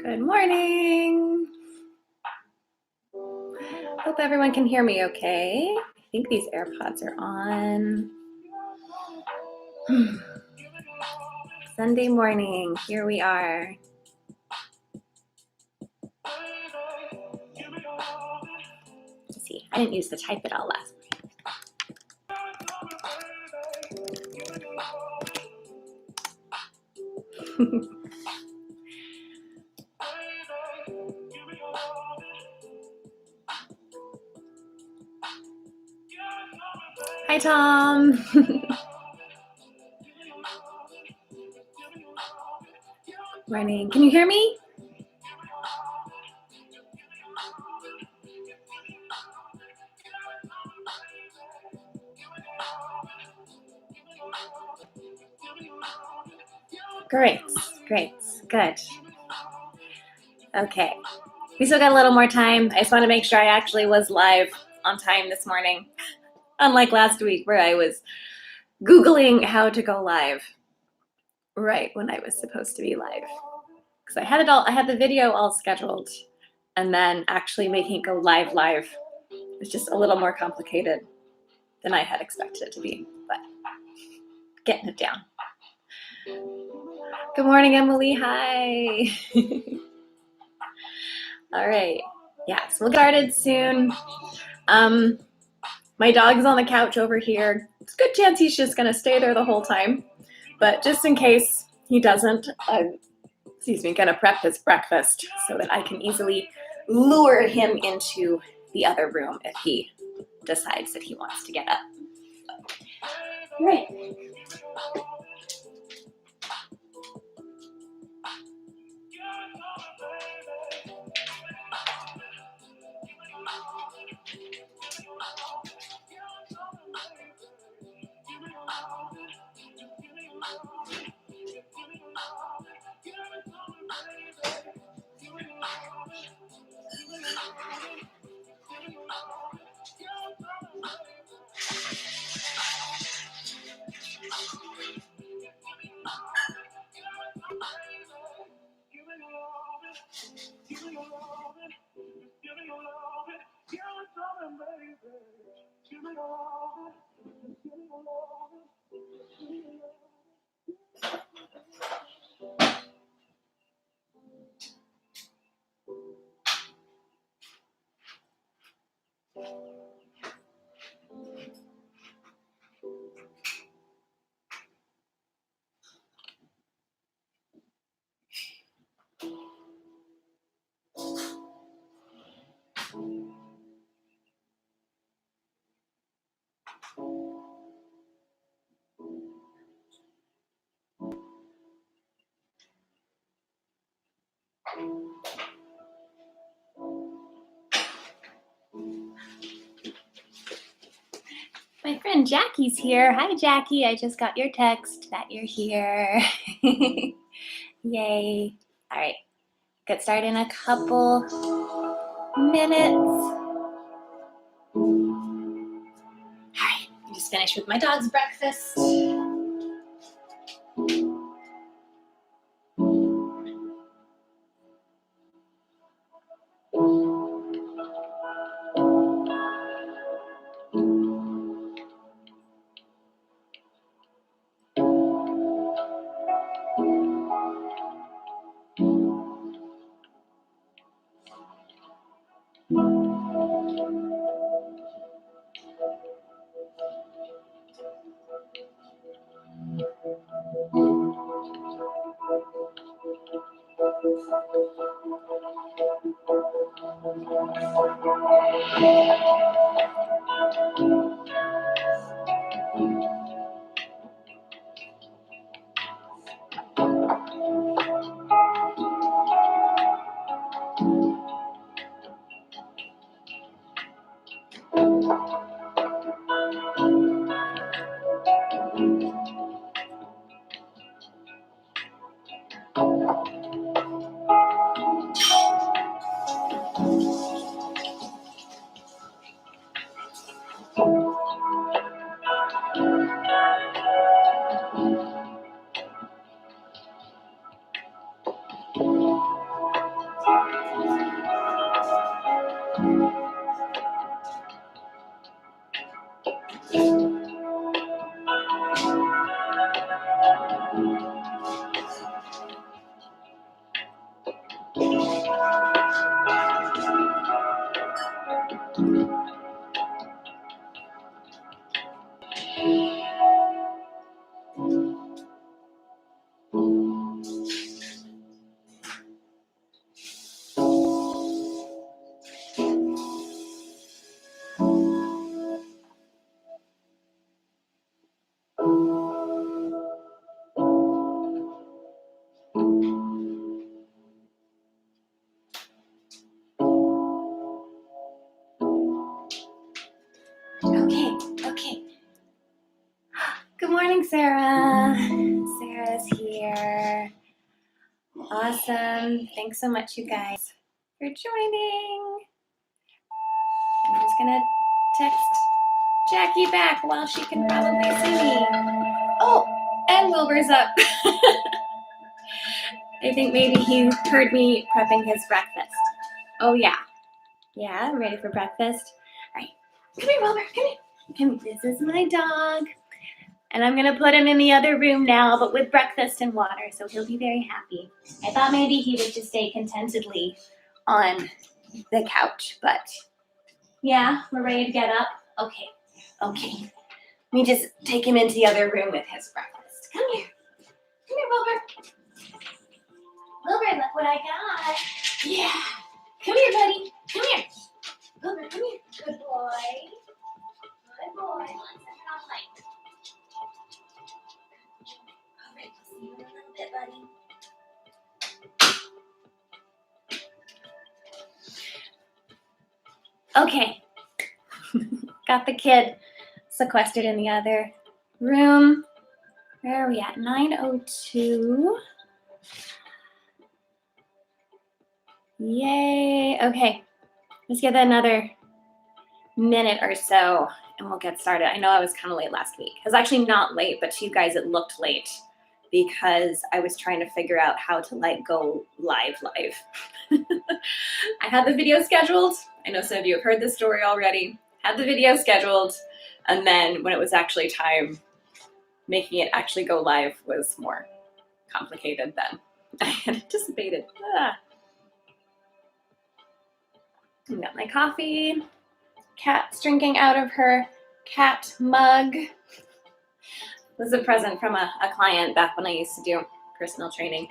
Good morning. Hope everyone can hear me okay. I think these AirPods are on. Sunday morning, here we are. Let's see, I didn't use the type it all last week. Hi, Tom. Morning. Can you hear me? Great, good. Okay, we still got a little more time. I just want to make sure I actually was live on time this morning, unlike last week where I was Googling how to go live right when I was supposed to be live. Because I had the video all scheduled, and then actually making it go live was just a little more complicated than I had expected it to be, but getting it down. Good morning, Emily. Hi. All right. Yeah, so we'll get started soon. My dog's on the couch over here. It's a good chance he's just going to stay there the whole time. But just in case he doesn't, I'm going to prep his breakfast so that I can easily lure him into the other room if he decides that he wants to get up. All right. My friend Jackie's here. Hi, Jackie. I just got your text that you're here. Yay. All right. Get started in a couple minutes. All right. I just finished with my dog's breakfast. Okay, okay. Good morning, Sarah. Sarah's here. Awesome. Thanks so much, you guys, for joining. I'm just gonna text Jackie back while she can probably see me. Oh, and Wilbur's up. I think maybe he heard me prepping his breakfast. Oh yeah. Yeah, I'm ready for breakfast. All right, come here, Wilbur, come here. Come here. This is my dog. And I'm gonna put him in the other room now, but with breakfast and water, so he'll be very happy. I thought maybe he would just stay contentedly on the couch, but yeah, we're ready to get up. Okay, okay. Let me just take him into the other room with his breakfast. Come here. Come here, Wilbur. Wilbur, look what I got. Yeah. Come here, buddy. Come here. Wilbur, come here. Good boy. Good boy. Let's set it off light. All right, I'll see you in a little bit, buddy. Okay. Got the kid sequestered in the other room. Where are we at? 9:02. Yay. Okay. Let's give that another minute or so and we'll get started. I know I was kind of late last week. I was actually not late, but to you guys it looked late because I was trying to figure out how to go live. I had the video scheduled. I know some of you have heard this story already. Had the video scheduled, and then when it was actually time, making it actually go live was more complicated than I had anticipated. I got my coffee. Cat's drinking out of her cat mug. It was a present from a client back when I used to do personal training.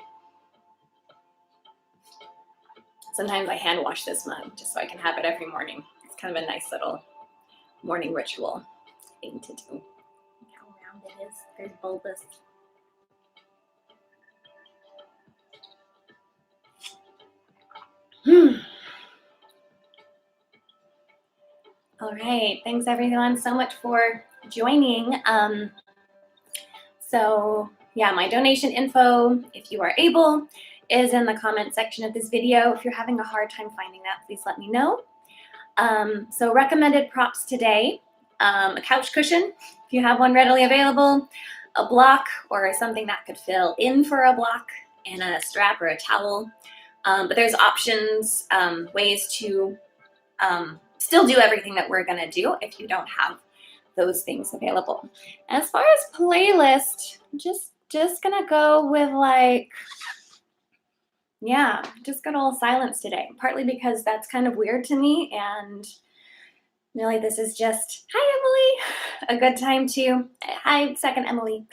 Sometimes I hand wash this mug just so I can have it every morning. It's kind of a nice little morning ritual thing to do. Look how round it is. Very bulbous. All right, thanks everyone so much for joining. So yeah, my donation info, if you are able, is in the comment section of this video. If you're having a hard time finding that, please let me know. So recommended props today, a couch cushion, if you have one readily available, a block or something that could fill in for a block, and a strap or a towel. But there's options, ways to still do everything that we're gonna do if you don't have those things available. As far as playlist, just gonna go with just good old silence today. Partly because that's kind of weird to me, and really this is just, hi Emily, a good time to, hi second Emily.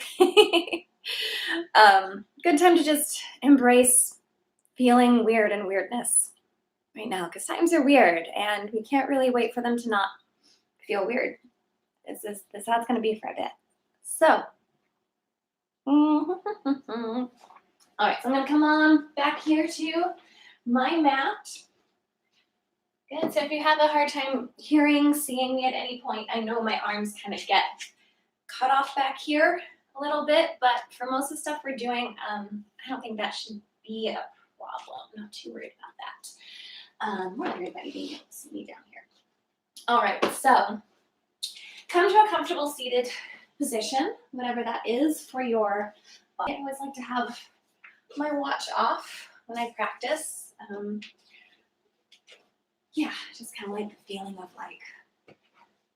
Good time to just embrace feeling weird and weirdness right now, because times are weird and we can't really wait for them to not feel weird. This is how it's going to be for a bit. So, all right, so I'm going to come on back here to my mat. Good, so if you have a hard time hearing, seeing me at any point, I know my arms kind of get cut off back here a little bit, but for most of the stuff we're doing, I don't think that should be a problem. I'm not too worried about that. More worried about you being able to see me down here. All right, so come to a comfortable seated position, whatever that is for your body. I always like to have my watch off when I practice. Just kind of like the feeling of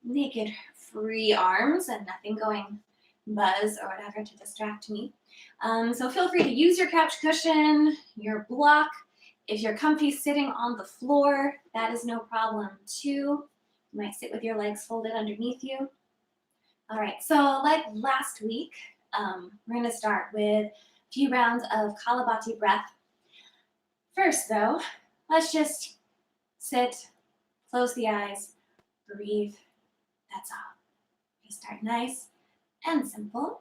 naked, free arms and nothing going buzz or whatever to distract me. So feel free to use your couch cushion, your block. If you're comfy sitting on the floor, that is no problem too. You might sit with your legs folded underneath you. All right, so like last week, we're going to start with a few rounds of Kalabati breath. First, though, let's just sit, close the eyes, breathe. That's all. Just start nice and simple.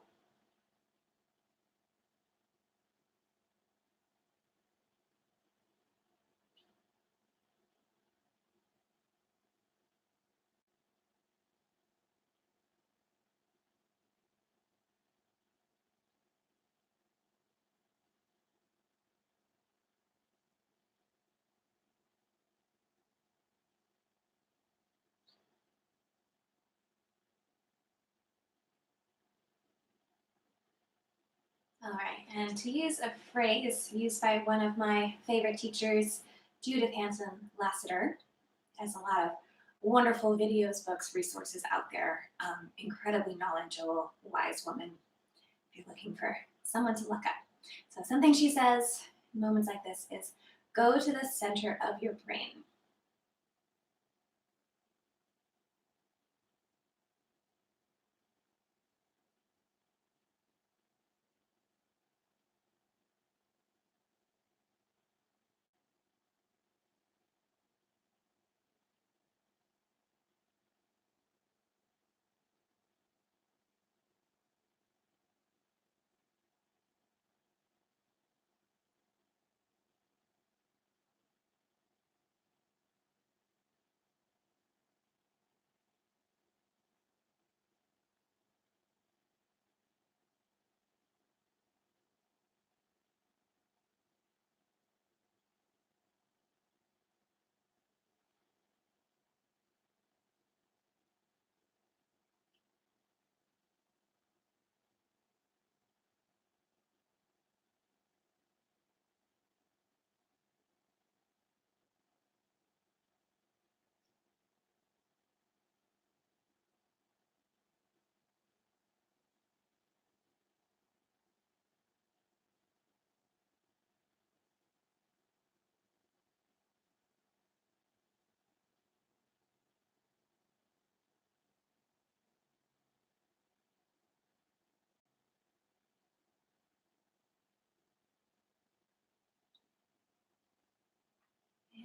All right, and to use a phrase used by one of my favorite teachers, Judith Hanson Lassiter, has a lot of wonderful videos, books, resources out there. Incredibly knowledgeable, wise woman if you're looking for someone to look up. So something she says in moments like this is go to the center of your brain.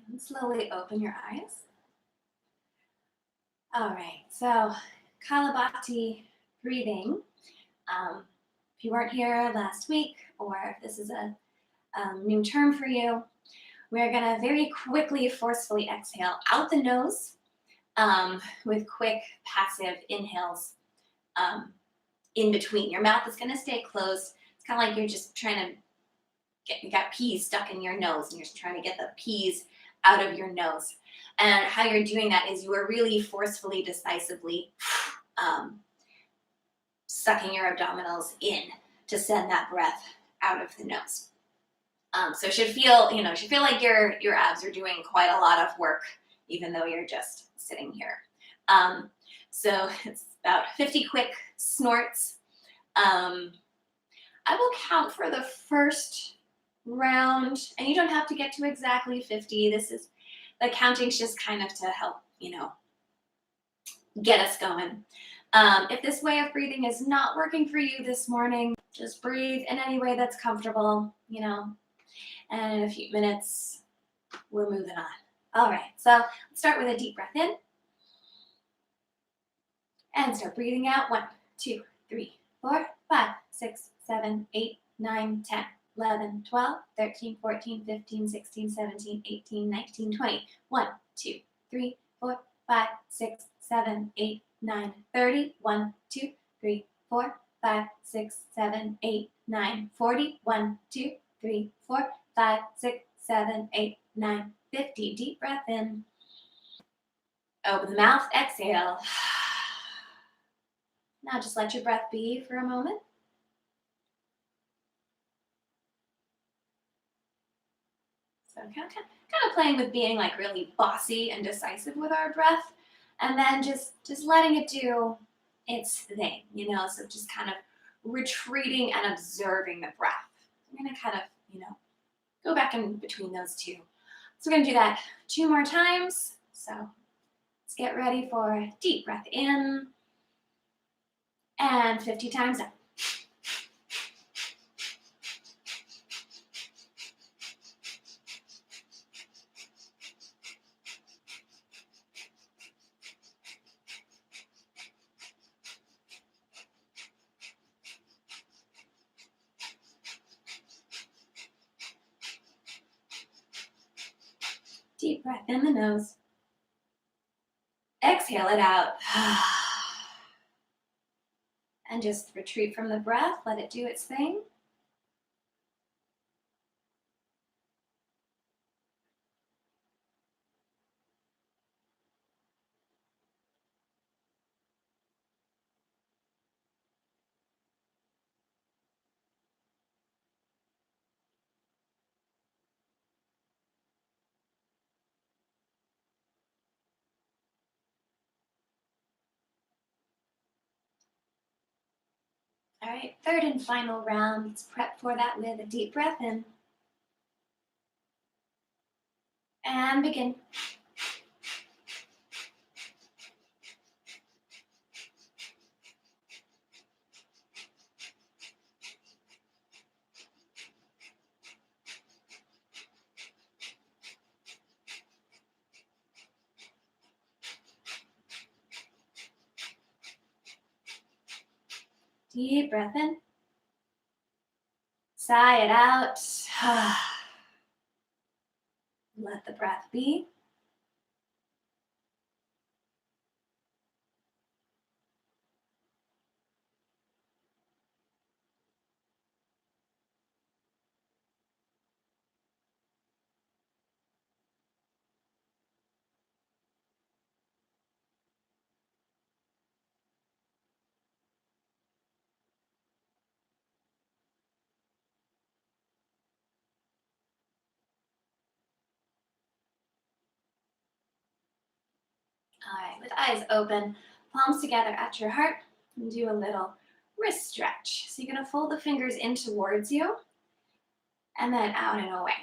And slowly open your eyes. All right, so Kalabati breathing. If you weren't here last week, or if this is a new term for you, we're gonna very quickly, forcefully exhale out the nose with quick passive inhales in between. Your mouth is gonna stay closed. It's kind of like you're just trying to you got peas stuck in your nose and you're trying to get the peas out of your nose. And how you're doing that is you are really forcefully, decisively sucking your abdominals in to send that breath out of the nose. So it should feel, like your abs are doing quite a lot of work, even though you're just sitting here. So it's about 50 quick snorts. I will count for the first round, and you don't have to get to exactly 50. The counting's just kind of to help, get us going. If this way of breathing is not working for you this morning, just breathe in any way that's comfortable, and in a few minutes, we're moving on. All right, so let's start with a deep breath in. And start breathing out. 1, 2, 3, 4, 5, 6, 7, 8, 9, 10, 11, 12, 13, 14, 15, 16, 17, 18, 19, 20. 1, 2, 3, 4, 5, 6, 7, 8, 9, 30. 1, 2, 3, 4, 5, 6, 7, 8, 9, 40. 1, 2, 3, 4, 5, 6, 7, 8, 9, 50. Deep breath in. Open the mouth, exhale. Now just let your breath be for a moment. So kind of playing with being like really bossy and decisive with our breath, and then just letting it do its thing, so just kind of retreating and observing the breath. I'm going to kind of, go back in between those two. So we're going to do that 2 more times. So Let's get ready for a deep breath in and 50 times out. Deep breath in the nose. Exhale it out. And just retreat from the breath. Let it do its thing. All right, third and final round. Let's prep for that with a deep breath in. And begin. Deep breath in. Sigh it out. Let the breath be. All right, with eyes open, palms together at your heart, and do a little wrist stretch. So you're gonna fold the fingers in towards you, and then out and away.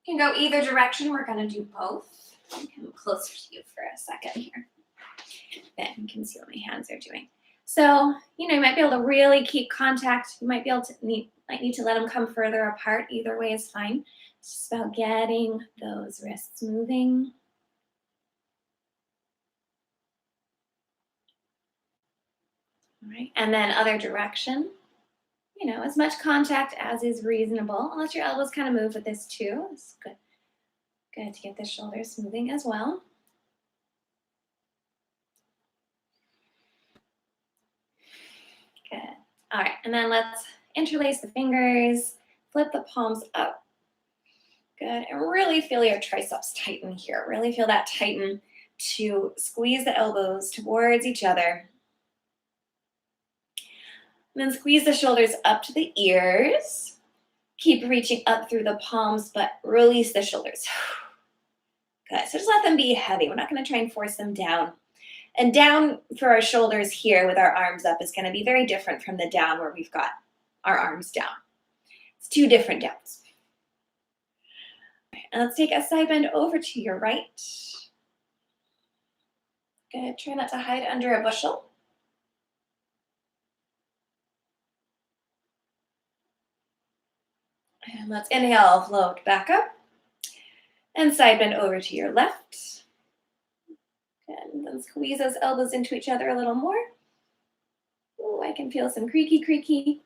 You can go either direction. We're gonna do both. I'll come closer to you for a second here. Then you can see what my hands are doing. So, you might be able to really keep contact. You might be able to need to let them come further apart. Either way is fine. It's just about getting those wrists moving. All right, and then other direction. As much contact as is reasonable. Unless your elbows kind of move with this too. It's good. Good to get the shoulders moving as well. Good. All right, and then let's interlace the fingers, flip the palms up. Good, and really feel your triceps tighten here. Really feel that tighten to squeeze the elbows towards each other. And then squeeze the shoulders up to the ears. Keep reaching up through the palms, but release the shoulders. Good, so just let them be heavy. We're not gonna try and force them down. And down for our shoulders here with our arms up is gonna be very different from the down where we've got our arms down. It's two different downs. And let's take a side bend over to your right. Good, try not to hide under a bushel. And let's inhale, float back up. And side bend over to your left. And then squeeze those elbows into each other a little more. Oh, I can feel some creaky.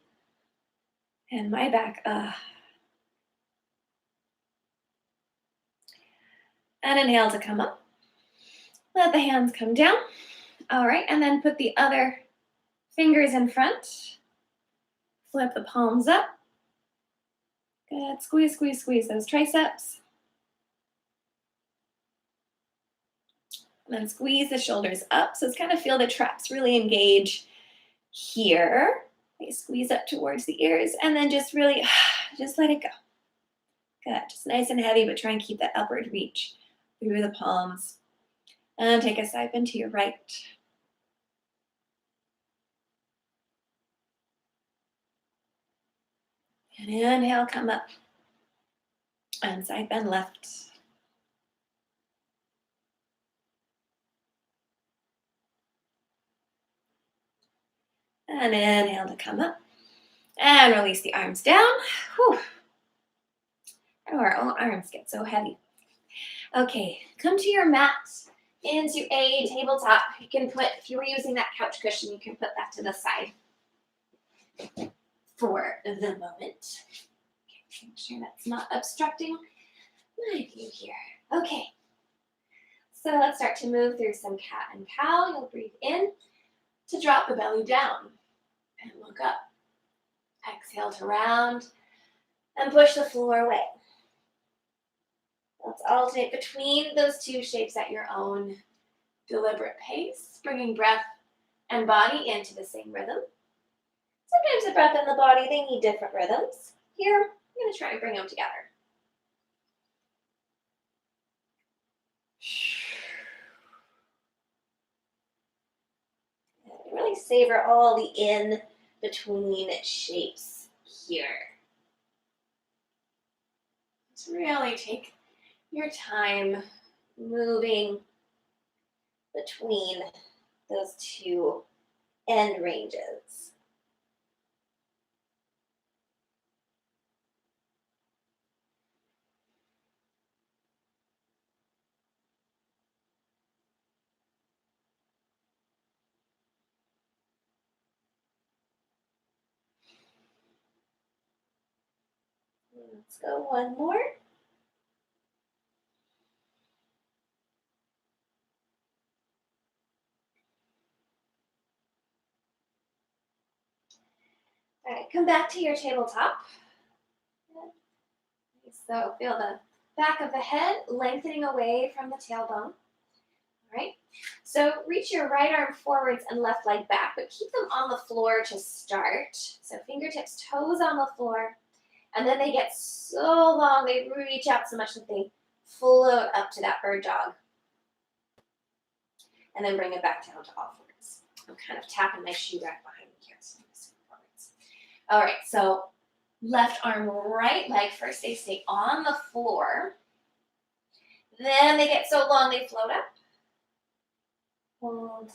And my back, And inhale to come up. Let the hands come down. All right, and then put the other fingers in front. Flip the palms up. Good, squeeze those triceps. And then squeeze the shoulders up. So it's kind of feel the traps really engage here. Okay, squeeze up towards the ears and then just really, just let it go. Good, just nice and heavy, but try and keep that upward reach through the palms. And take a side bend to your right. And inhale, come up. And side bend left. And inhale to come up. And release the arms down. Whew. Oh, our own arms get so heavy. Okay, come to your mat into a tabletop. You can put, if you were using that couch cushion, you can put that to the side for the moment. Okay, make sure that's not obstructing my view here. Okay, so let's start to move through some cat and cow. You'll breathe in to drop the belly down and look up. Exhale to round and push the floor away. Let's alternate between those two shapes at your own deliberate pace, bringing breath and body into the same rhythm. Sometimes the breath and the body, they need different rhythms. Here, I'm going to try and bring them together. And really savor all the in-between shapes here. Let's really take your time moving between those two end ranges. Let's go one more. All right, come back to your tabletop. So feel the back of the head lengthening away from the tailbone. All right, so reach your right arm forwards and left leg back, but keep them on the floor to start. So fingertips, toes on the floor, and then they get so long, they reach out so much that they float up to that bird dog. And then bring it back down to all fours. I'm kind of tapping my shoe rack behind me here, so I'm missing forwards. All right, so left arm, right leg. First, they stay on the floor. Then they get so long, they float up. Hold.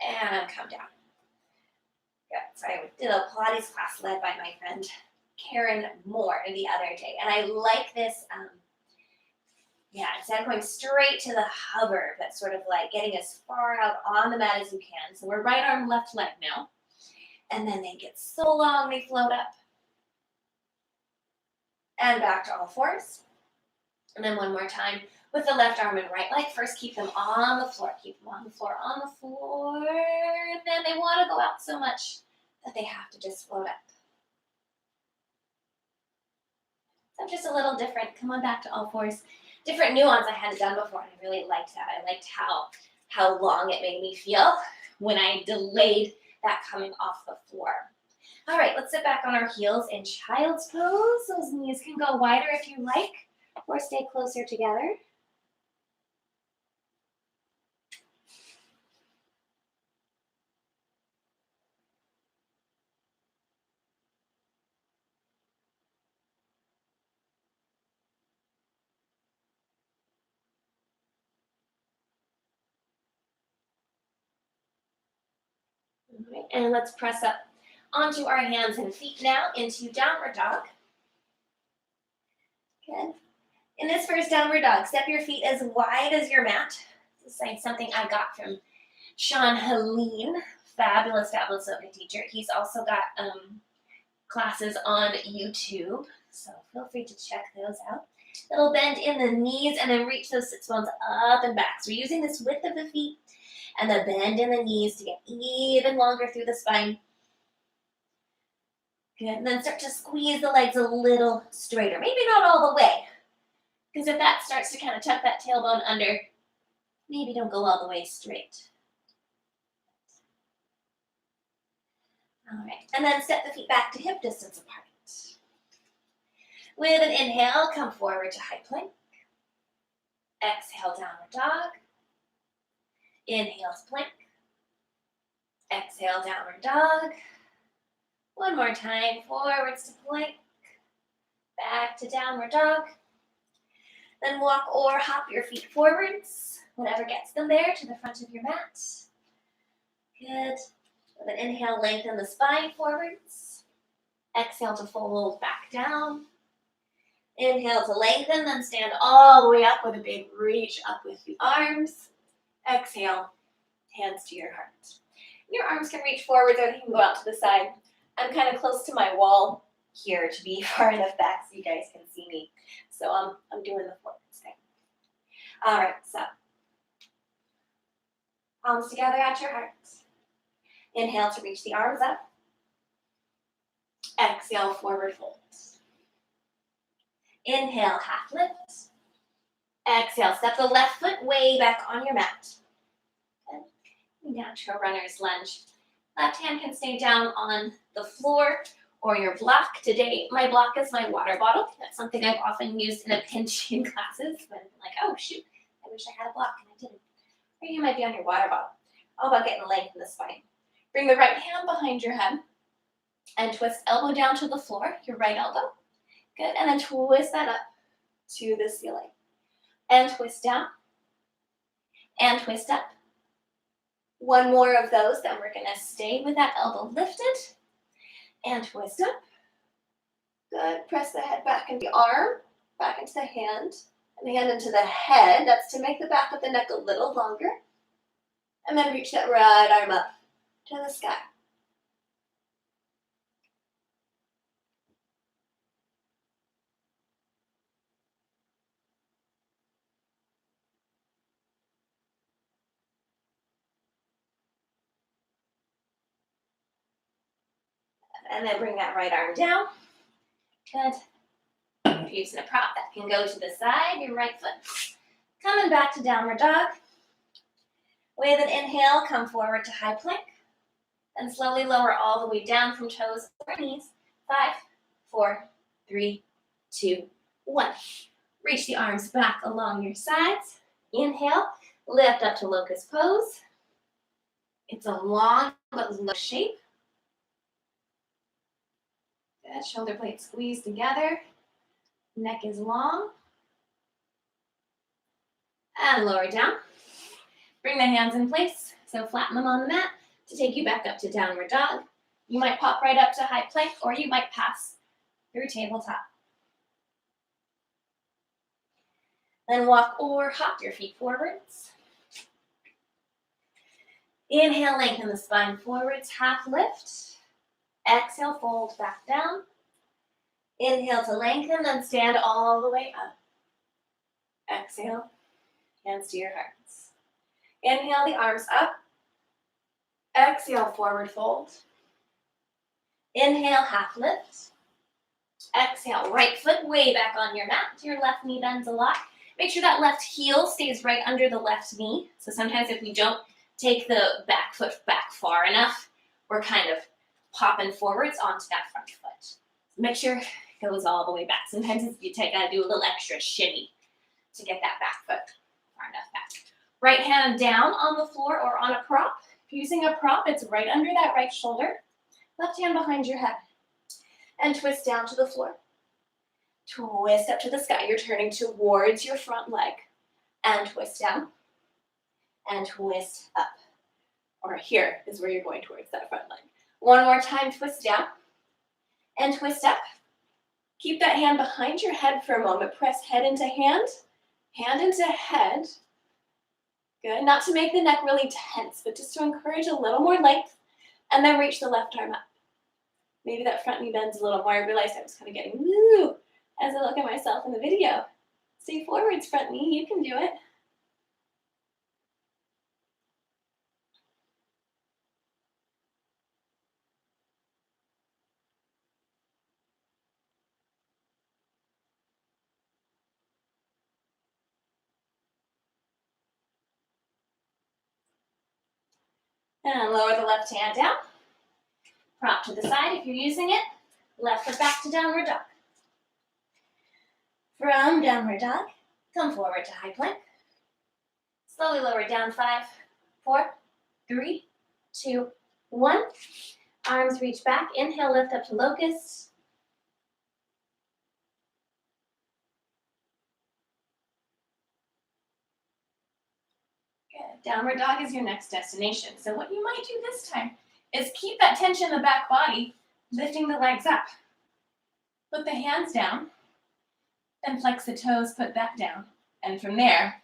And come down. Good. So I did a Pilates class led by my friend Karen Moore the other day. And I like this, instead of going straight to the hover, but sort of like getting as far out on the mat as you can. So we're right arm, left leg now. And then they get so long, they float up. And back to all fours. And then one more time with the left arm and right leg. First, keep them on the floor. Keep them on the floor, on the floor. And then they want to go out so much that they have to just float up. So just a little different. Come on back to all fours. Different nuance I hadn't done before, and I really liked that. I liked how long it made me feel when I delayed that coming off the floor. All right, let's sit back on our heels in child's pose. Those knees can go wider if you like, or stay closer together. All right, and let's press up onto our hands and feet now into downward dog. Good. In this first downward dog, step your feet as wide as your mat. This is something I got from Sean Helene, fabulous yoga teacher. He's also got classes on YouTube, so feel free to check those out. Little bend in the knees and then reach those sits bones up and back. So we're using this width of the feet and the bend in the knees to get even longer through the spine. Good, and then start to squeeze the legs a little straighter. Maybe not all the way, because if that starts to kind of tuck that tailbone under, maybe don't go all the way straight. All right, and then step the feet back to hip distance apart. With an inhale, come forward to high plank. Exhale, downward dog. Inhale to plank. Exhale, downward dog. One more time, forwards to plank. Back to downward dog. Then walk or hop your feet forwards, whatever gets them there, to the front of your mat. Good. With an inhale, lengthen the spine forwards. Exhale to fold back down. Inhale to lengthen, then stand all the way up with a big reach up with the arms. Exhale, hands to your heart. Your arms can reach forwards or they can go out to the side. I'm kind of close to my wall here to be far enough back so you guys can see me. So I'm doing the forwards thing. All right, so palms together at your heart. Inhale to reach the arms up. Exhale, forward fold. Inhale, half lift. Exhale, step the left foot way back on your mat. Good. Down to a runner's lunge. Left hand can stay down on the floor or your block. Today, my block is my water bottle. That's something I've often used in a pinch in classes when I'm like, oh shoot, I wish I had a block and I didn't. Or you might be on your water bottle. All about getting length in the spine. Bring the right hand behind your head and twist elbow down to the floor, your right elbow. Good, and then twist that up to the ceiling. And twist down, and twist up. One more of those, then we're gonna stay with that elbow lifted, and twist up. Good, press the head back into the arm, back into the hand, and the hand into the head. That's to make the back of the neck a little longer. And then reach that right arm up to the sky. And then bring that right arm down. Good. If you're using a prop, that can go to the side, your right foot. Coming back to downward dog. With an inhale, come forward to high plank. And slowly lower all the way down from toes or knees. 5, 4, 3, 2, 1. Reach the arms back along your sides. Inhale, lift up to locust pose. It's a long but low shape. Good, shoulder blades squeeze together. Neck is long. And lower down. Bring the hands in place, so flatten them on the mat to take you back up to downward dog. You might pop right up to high plank, or you might pass through tabletop. Then walk or hop your feet forwards. Inhale, lengthen the spine forwards, half lift. Exhale, fold back down. Inhale to lengthen, then stand all the way up. Exhale, hands to your hearts. Inhale the arms up. Exhale, forward fold. Inhale, half lift. Exhale, right foot way back on your mat. Your left knee bends a lot. Make sure that left heel stays right under the left knee. So sometimes if we don't take the back foot back far enough, we're kind of popping forwards onto that front foot. Make sure it goes all the way back. Sometimes you gotta do a little extra shimmy to get that back foot far enough back. Right hand down on the floor or on a prop. If you're using a prop, it's right under that right shoulder. Left hand behind your head. And twist down to the floor. Twist up to the sky. You're turning towards your front leg. And twist down. And twist up. Or here is where you're going towards that front leg. One more time, twist down. And twist up. Keep that hand behind your head for a moment. Press head into hand into head. Good. Not to make the neck really tense, but just to encourage a little more length. And then reach the left arm up. Maybe that front knee bends a little more. I realized I was kind of getting woo as I look at myself in the video. Stay forwards, front knee. You can do it. And lower the left hand down. Prop to the side if you're using it. Left foot back to downward dog. From downward dog, come forward to high plank. Slowly lower down. 5, 4, 3, 2, 1. Arms reach back. Inhale, lift up to locust. Good. Good. Downward dog is your next destination. So what you might do this time is keep that tension in the back body, lifting the legs up. Put the hands down, then flex the toes, put that down. And from there,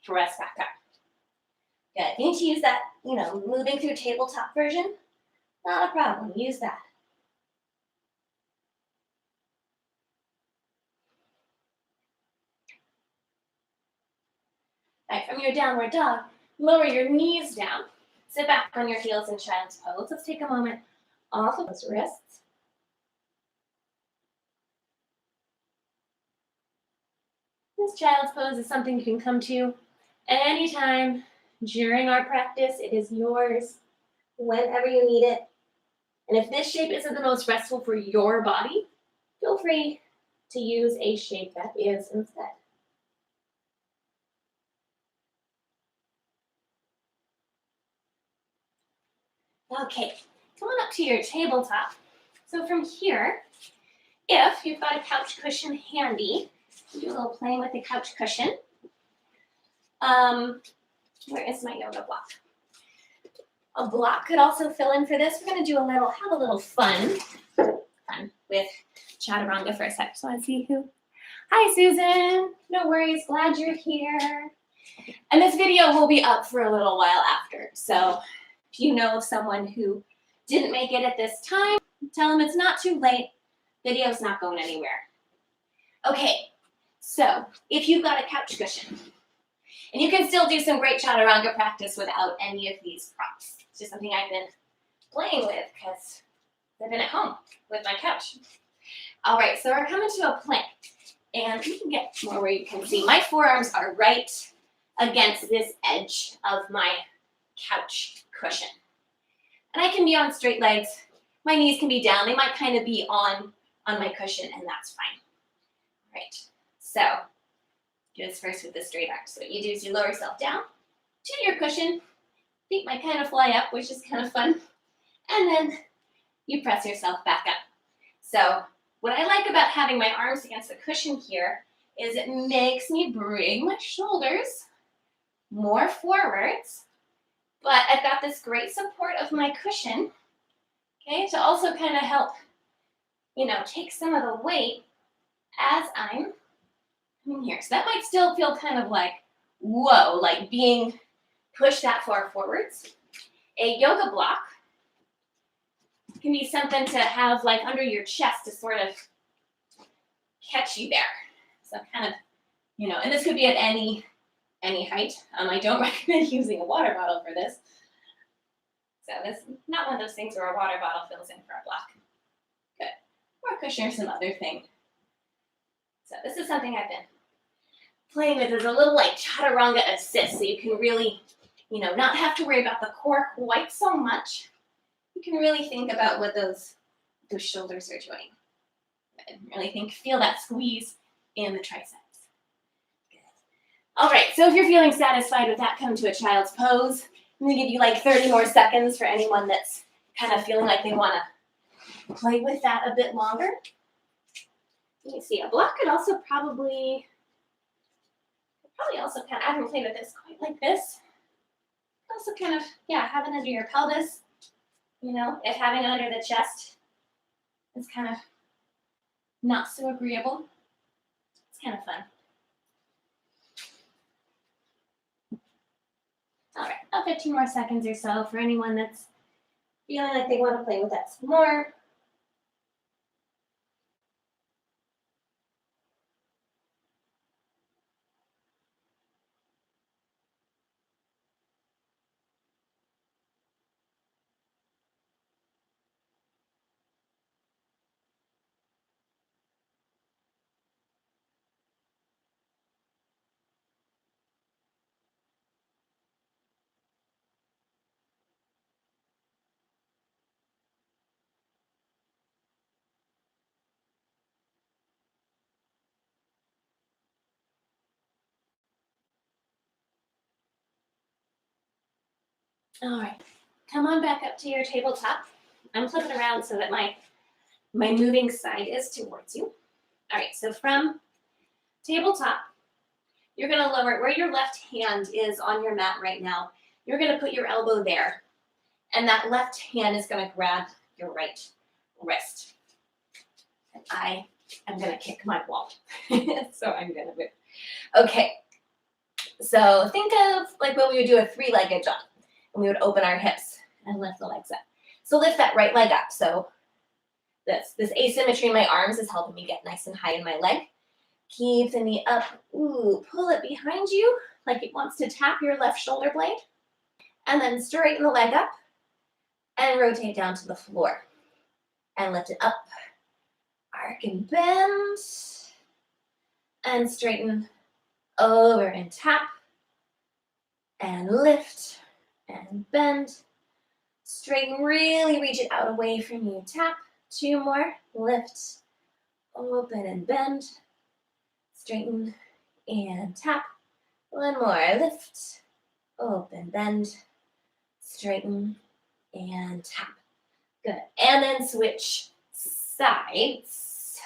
press back up. Good. If you need to use that, moving through tabletop version, not a problem. Use that. All right, from your downward dog, lower your knees down. Sit back on your heels in child's pose. Let's take a moment off of those wrists. This child's pose is something you can come to anytime during our practice. It is yours whenever you need it. And if this shape isn't the most restful for your body, feel free to use a shape that is instead. Okay, come on up to your tabletop. So from here, if you've got a couch cushion handy, do a little playing with the couch cushion. Where is my yoga block? A block could also fill in for this. We're going to have a little fun with chaturanga for a sec. So I see who. Hi, Susan. No worries. Glad you're here. And this video will be up for a little while after. So if you know of someone who didn't make it at this time, tell them it's not too late. Video's not going anywhere. Okay, so if you've got a couch cushion, and you can still do some great chaturanga practice without any of these props. It's just something I've been playing with because I've been at home with my couch. All right, so we're coming to a plank. And you can get more where you can see. My forearms are right against this edge of my couch cushion. And I can be on straight legs. My knees can be down. They might kind of be on my cushion, and that's fine. All right, so do this first with the straight arms. So what you do is you lower yourself down to your cushion. Feet might kind of fly up, which is kind of fun. And then you press yourself back up. So what I like about having my arms against the cushion here is it makes me bring my shoulders more forwards, but I've got this great support of my cushion, okay, to also kind of help, take some of the weight as I'm coming here. So that might still feel kind of like, whoa, like being pushed that far forwards. A yoga block can be something to have like under your chest to sort of catch you there. So kind of, and this could be at any height. I don't recommend using a water bottle for this. So this is not one of those things where a water bottle fills in for a block. Good. Or a cushion or some other thing. So this is something I've been playing with as a little like chaturanga assist. So you can really, not have to worry about the core quite so much. You can really think about what those shoulders are doing. Good. Really feel that squeeze in the triceps. Good. All right, so if you're feeling satisfied with that, come to a child's pose. I'm gonna give you like 30 more seconds for anyone that's kind of feeling like they wanna play with that a bit longer. Let me see, a block could also probably also kind of, I haven't played with this quite like this. Also kind of, have it under your pelvis. If having it under the chest is kind of not so agreeable, it's kind of fun. All right, about 15 more seconds or so for anyone that's feeling like they want to play with that some more. All right, come on back up to your tabletop. I'm flipping around so that my moving side is towards you. All right, so from tabletop, You're gonna lower it where your left hand is on your mat right now. You're gonna put your elbow there, and that left hand is gonna grab your right wrist. And I am gonna kick my wall. So I'm gonna move. Okay, so think of like when we would do a three-legged jump, and we would open our hips and lift the legs up. So lift that right leg up. So this asymmetry in my arms is helping me get nice and high in my leg. Keep the knee up. Ooh, pull it behind you like it wants to tap your left shoulder blade. And then straighten the leg up and rotate down to the floor. And lift it up. Arc and bend. And straighten over and tap. And lift and bend. Straighten, really reach it out away from you. Tap. 2 more. Lift. Open and bend. Straighten and tap. 1 more. Lift. Open, bend. Straighten and tap. Good. And then switch sides.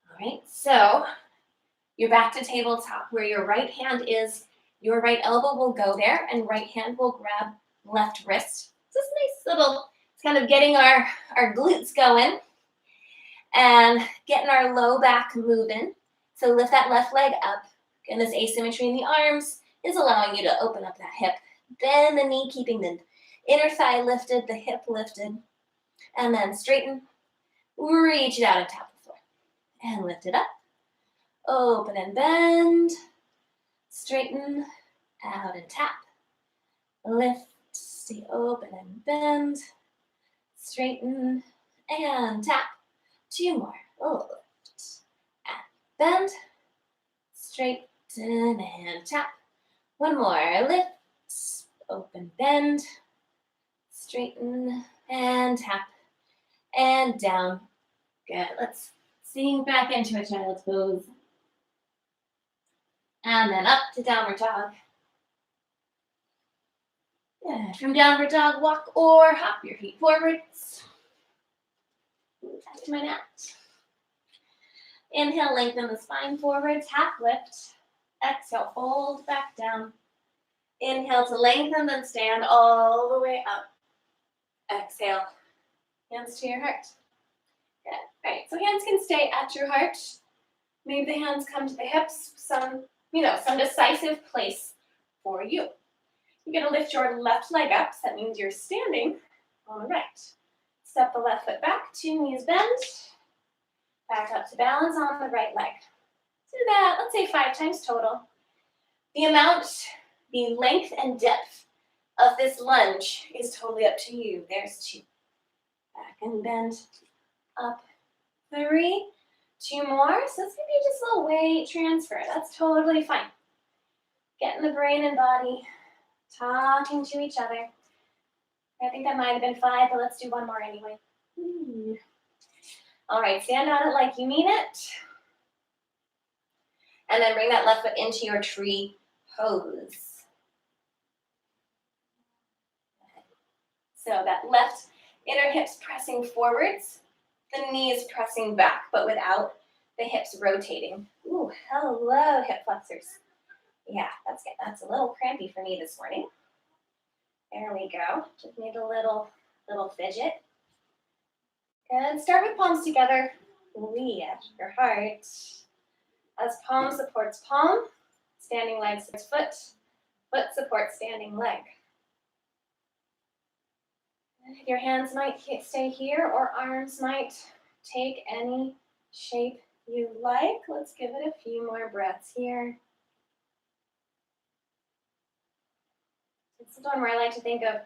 All right. So you're back to tabletop. Where your right hand is, your right elbow will go there, and right hand will grab left wrist. It's this nice little, it's kind of getting our glutes going and getting our low back moving. So lift that left leg up. And this asymmetry in the arms is allowing you to open up that hip. Bend the knee, keeping the inner thigh lifted, the hip lifted. And then straighten, reach it out and tap the floor. And lift it up. Open and bend. Straighten, out and tap. Lift, stay open and bend. Straighten and tap. 2 more. Lift and bend. Straighten and tap. 1 more. Lift, open, bend. Straighten and tap. And down. Good. Let's sink back into a child's pose. And then up to downward dog. Good. From downward dog, walk or hop your feet forwards. Back to my mat. Inhale, lengthen the spine forwards, half lift. Exhale, fold back down. Inhale to lengthen, then stand all the way up. Exhale, hands to your heart. Good. All right, so hands can stay at your heart. Maybe the hands come to the hips, some decisive place for you. You're gonna lift your left leg up, so that means you're standing on the right. Step the left foot back, 2 knees bend. Back up to balance on the right leg. Do that, let's say 5 times total. The length and depth of this lunge is totally up to you. There's 2. Back and bend. Up. 3. 2 more. So it's gonna be just a little weight transfer. That's totally fine. Getting the brain and body talking to each other. I think that might have been 5, but let's do 1 more anyway. All right, stand on it like you mean it. And then bring that left foot into your tree pose. So that left inner hips pressing forwards, the knees pressing back, but without the hips rotating. Ooh, hello, hip flexors. Yeah, that's a little crampy for me this morning. There we go. Just need a little fidget. Good. Start with palms together. Knee at your heart. As palm supports palm, standing leg supports foot, foot supports standing leg. Your hands might stay here, or arms might take any shape you like. Let's give it a few more breaths here. It's one where I like to think of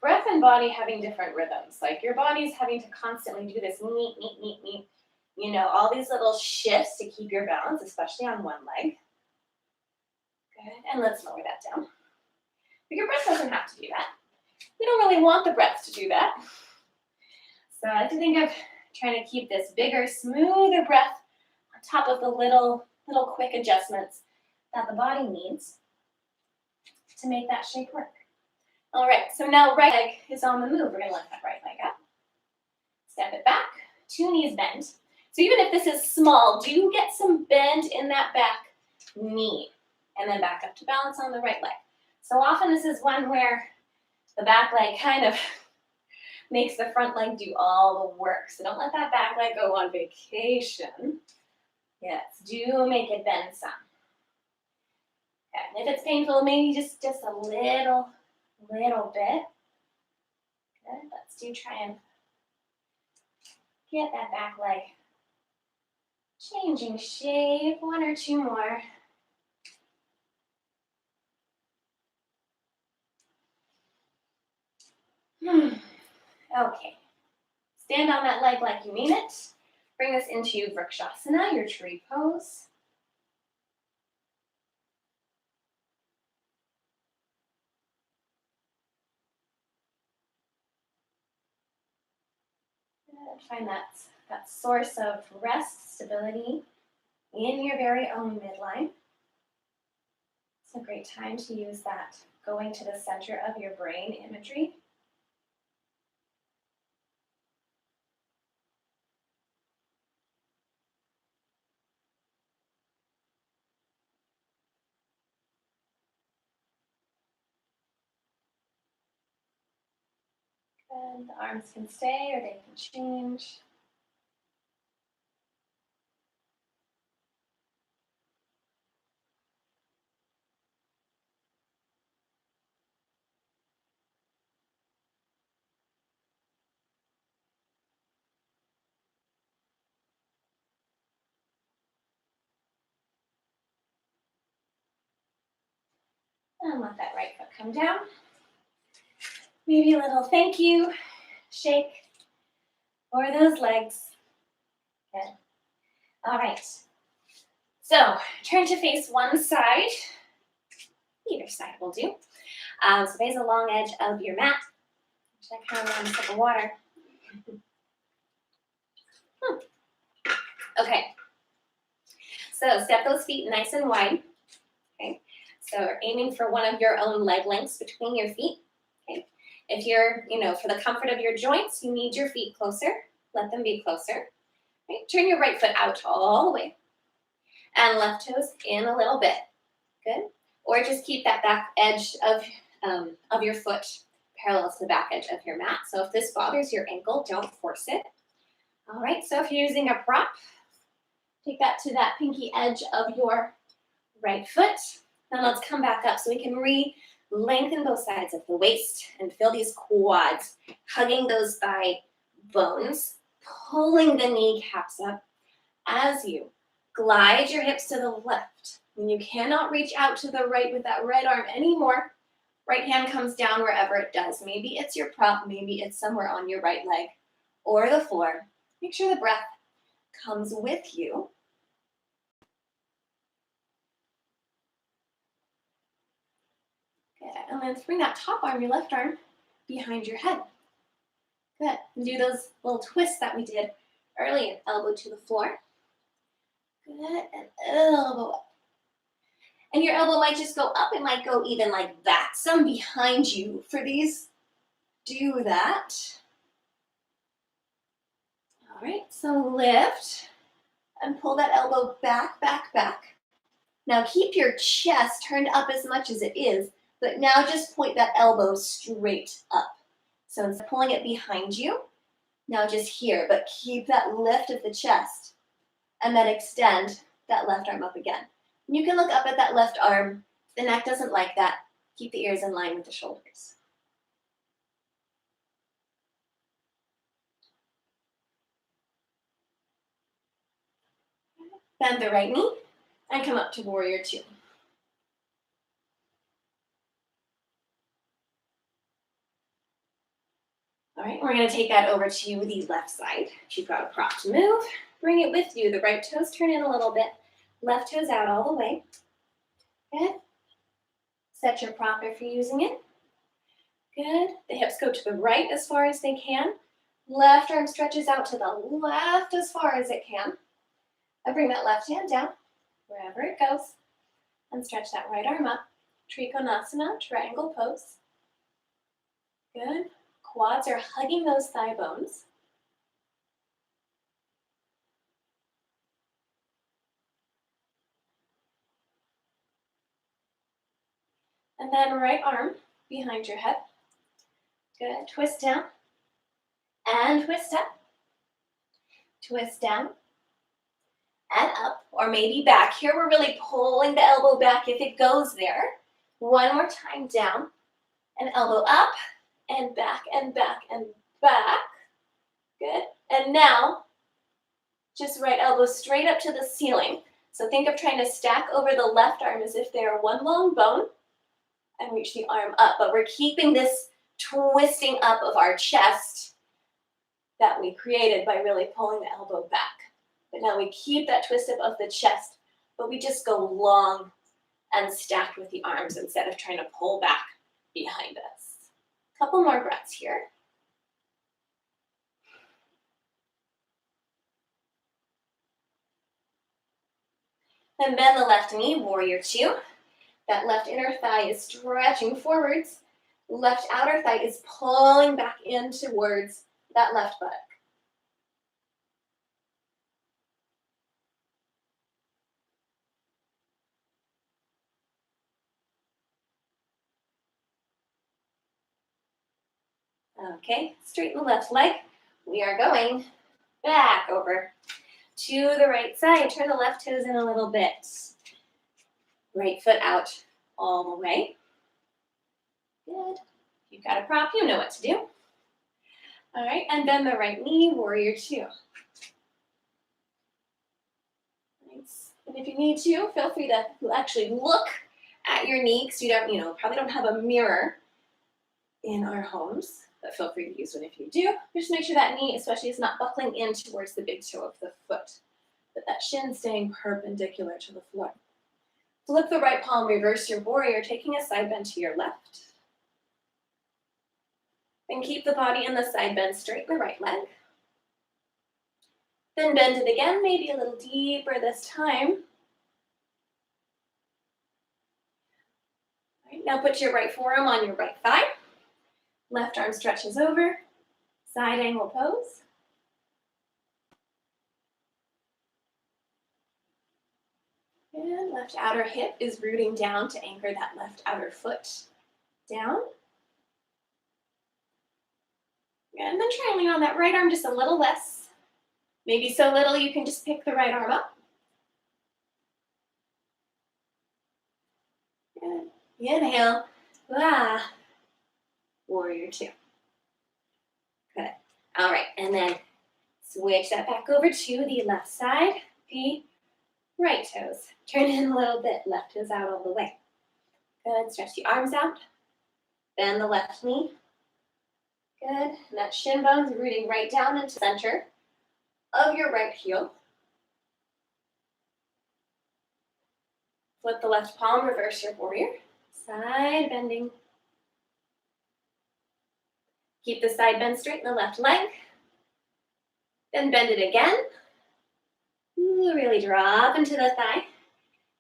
breath and body having different rhythms. Like your body's having to constantly do this neat, all these little shifts to keep your balance, especially on one leg. Good, and let's lower that down. But your breath doesn't have to do that. We don't really want the breath to do that. So I like to think of trying to keep this bigger, smoother breath on top of the little quick adjustments that the body needs to make that shape work. All right, so now right leg is on the move. We're gonna lift that right leg up. Step it back, 2 knees bend. So even if this is small, do get some bend in that back knee, and then back up to balance on the right leg. So often this is one where the back leg kind of makes the front leg do all the work. So don't let that back leg go on vacation. Yes, do make it bend some. Okay, and if it's painful, maybe just a little bit. Good, let's try and get that back leg changing shape. 1 or 2 more. Okay. Stand on that leg like you mean it. Bring this into Vrikshasana, your tree pose. And find that source of rest, stability in your very own midline. It's a great time to use that going to the center of your brain imagery. And the arms can stay or they can change. And let that right foot come down. Maybe a little thank you shake for those legs. Good. All right. So turn to face one side. Either side will do. So face the long edge of your mat. Check how around a sip of water. Okay. So step those feet nice and wide. Okay. So we're aiming for one of your own leg lengths between your feet. Okay. If you're, for the comfort of your joints, you need your feet closer. Let them be closer. Okay. Turn your right foot out all the way. And left toes in a little bit. Good. Or just keep that back edge of your foot parallel to the back edge of your mat. So if this bothers your ankle, don't force it. All right, so if you're using a prop, take that to that pinky edge of your right foot. Then let's come back up so we can lengthen both sides of the waist and feel these quads, hugging those thigh bones, pulling the kneecaps up as you glide your hips to the left. When you cannot reach out to the right with that right arm anymore, right hand comes down wherever it does. Maybe it's your prop, maybe it's somewhere on your right leg or the floor. Make sure the breath comes with you. Good. And then bring that top arm, your left arm, behind your head. Good. And do those little twists that we did earlier. Elbow to the floor. Good. And elbow up. And your elbow might just go up. It might go even like that. Some behind you. For these, do that. All right. So lift and pull that elbow back, back, back. Now keep your chest turned up as much as it is, but now just point that elbow straight up. So instead of pulling it behind you, now just here, but keep that lift of the chest and then extend that left arm up again. And you can look up at that left arm. If the neck doesn't like that, keep the ears in line with the shoulders. Bend the right knee and come up to warrior two. All right, we're going to take that over to the left side. If you've got a prop to move, bring it with you. The right toes turn in a little bit. Left toes out all the way. Good. Set your prop if you're using it. Good. The hips go to the right as far as they can. Left arm stretches out to the left as far as it can. I bring that left hand down wherever it goes and stretch that right arm up. Trikonasana, triangle pose. Good. Quads are hugging those thigh bones. And then right arm behind your head. Good. Twist down and twist up. Twist down and up, or maybe back. Here we're really pulling the elbow back if it goes there. One more time, down and elbow up and back and back and back. Good. And now, just right elbow straight up to the ceiling. So think of trying to stack over the left arm as if they are one long bone and reach the arm up. But we're keeping this twisting up of our chest that we created by really pulling the elbow back. But now we keep that twist up of the chest, but we just go long and stacked with the arms instead of trying to pull back behind us. Couple more breaths here. Then bend the left knee, warrior two. That left inner thigh is stretching forwards. Left outer thigh is pulling back in towards that left buttock. Okay, straighten the left leg. We are going back over to the right side. Turn the left toes in a little bit. Right foot out all the way. Good. If you've got a prop, you know what to do. All right, and bend the right knee, warrior two. Nice. And if you need to, feel free to actually look at your knee, because you don't, probably don't have a mirror in our homes, but feel free to use one if you do. Just make sure that knee, especially, is not buckling in towards the big toe of the foot, but that shin staying perpendicular to the floor. Flip the right palm, reverse your warrior, taking a side bend to your left. Then keep the body in the side bend, straighten the right leg. Then bend it again, maybe a little deeper this time. All right, now put your right forearm on your right thigh. Left arm stretches over, side angle pose. And left outer hip is rooting down to anchor that left outer foot down. And then try and lean on that right arm just a little less. Maybe so little you can just pick the right arm up. Good. Inhale. Ah. Warrior two. Good. All right, and then switch that back over to the left side. The right toes. Turn in a little bit. Left toes out all the way. Good. Stretch the arms out. Bend the left knee. Good. And that shin bone's rooting right down into the center of your right heel. Flip the left palm, reverse your warrior. Side bending. Keep the side bend straight in the left leg. Then bend it again. Ooh, really drop into the thigh.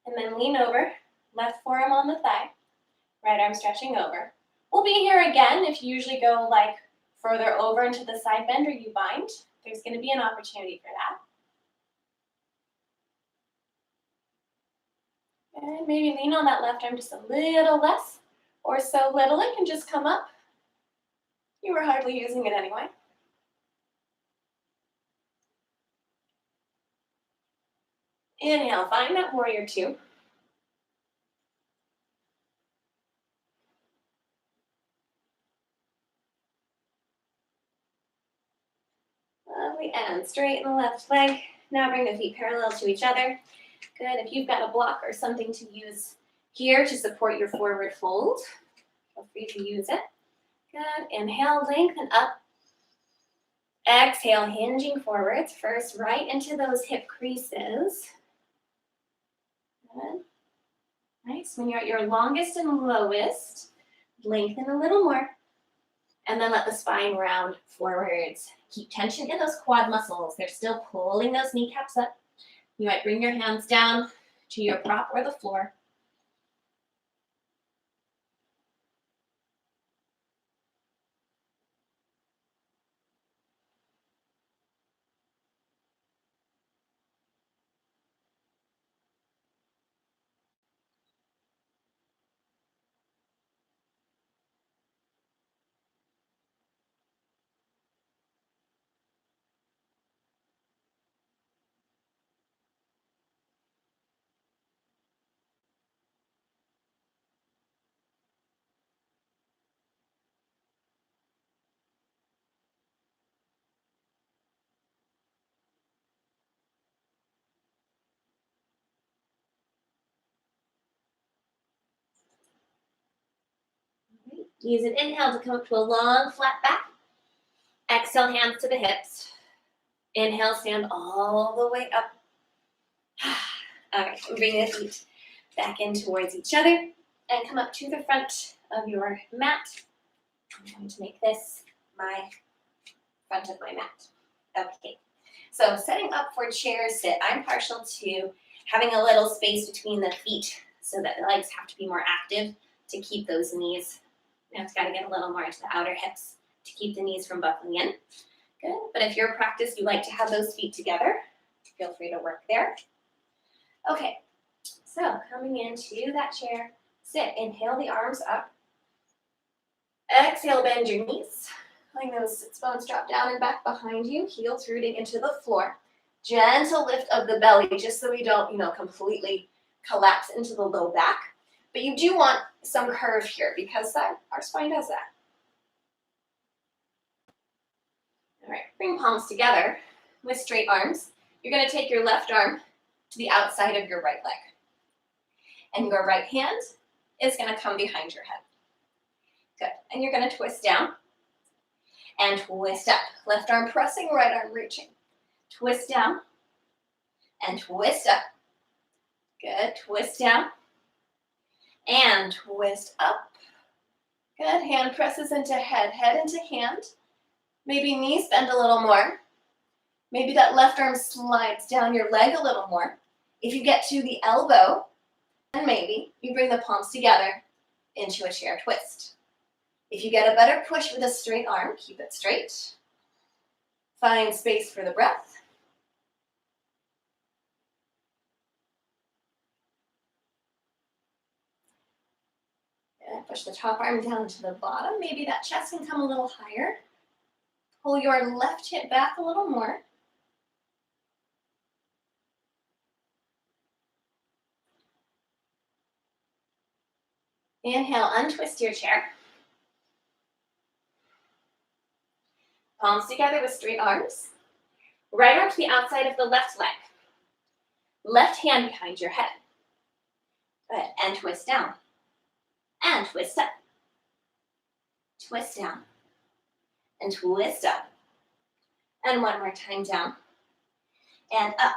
And then lean over. Left forearm on the thigh. Right arm stretching over. We'll be here again. If you usually go like further over into the side bend or you bind, there's going to be an opportunity for that. And maybe lean on that left arm just a little less, or so little it can just come up. You were hardly using it anyway. Inhale, find that warrior two. Lovely, and straighten the left leg. Now bring the feet parallel to each other. Good, if you've got a block or something to use here to support your forward fold, feel free to use it. Good, inhale, lengthen up. Exhale, hinging forwards. First, right into those hip creases. Good. Nice, when you're at your longest and lowest, lengthen a little more. And then let the spine round forwards. Keep tension in those quad muscles. They're still pulling those kneecaps up. You might bring your hands down to your prop or the floor. Use an inhale to come up to a long, flat back. Exhale, hands to the hips. Inhale, stand all the way up. All right, bring the feet back in towards each other and come up to the front of your mat. I'm going to make this my front of my mat. Okay, so setting up for chair sit, I'm partial to having a little space between the feet so that the legs have to be more active to keep those knees. Now it's got to get a little more into the outer hips to keep the knees from buckling in. Good, but if your practice, you like to have those feet together, feel free to work there. Okay, so coming into that chair sit, inhale the arms up. Exhale, bend your knees. Letting those sits bones drop down and back behind you, heels rooting into the floor. Gentle lift of the belly, just so we don't, completely collapse into the low back. But you do want some curve here because our spine does that. All right, bring palms together with straight arms. You're going to take your left arm to the outside of your right leg. And your right hand is going to come behind your head. Good. And you're going to twist down and twist up. Left arm pressing, right arm reaching. Twist down and twist up. Good. Twist down and twist up. Good. Hand presses into head, head into hand. Maybe knees bend a little more. Maybe that left arm slides down your leg a little more. If you get to the elbow, then maybe you bring the palms together into a chair twist. If you get a better push with a straight arm, keep it straight. Find space for the breath. And push the top arm down to the bottom. Maybe that chest can come a little higher. Pull your left hip back a little more. Inhale, untwist your chair. Palms together with straight arms. Right arm to the outside of the left leg. Left hand behind your head. Good. And twist down. And twist up. Twist down. And twist up. And one more time down. And up.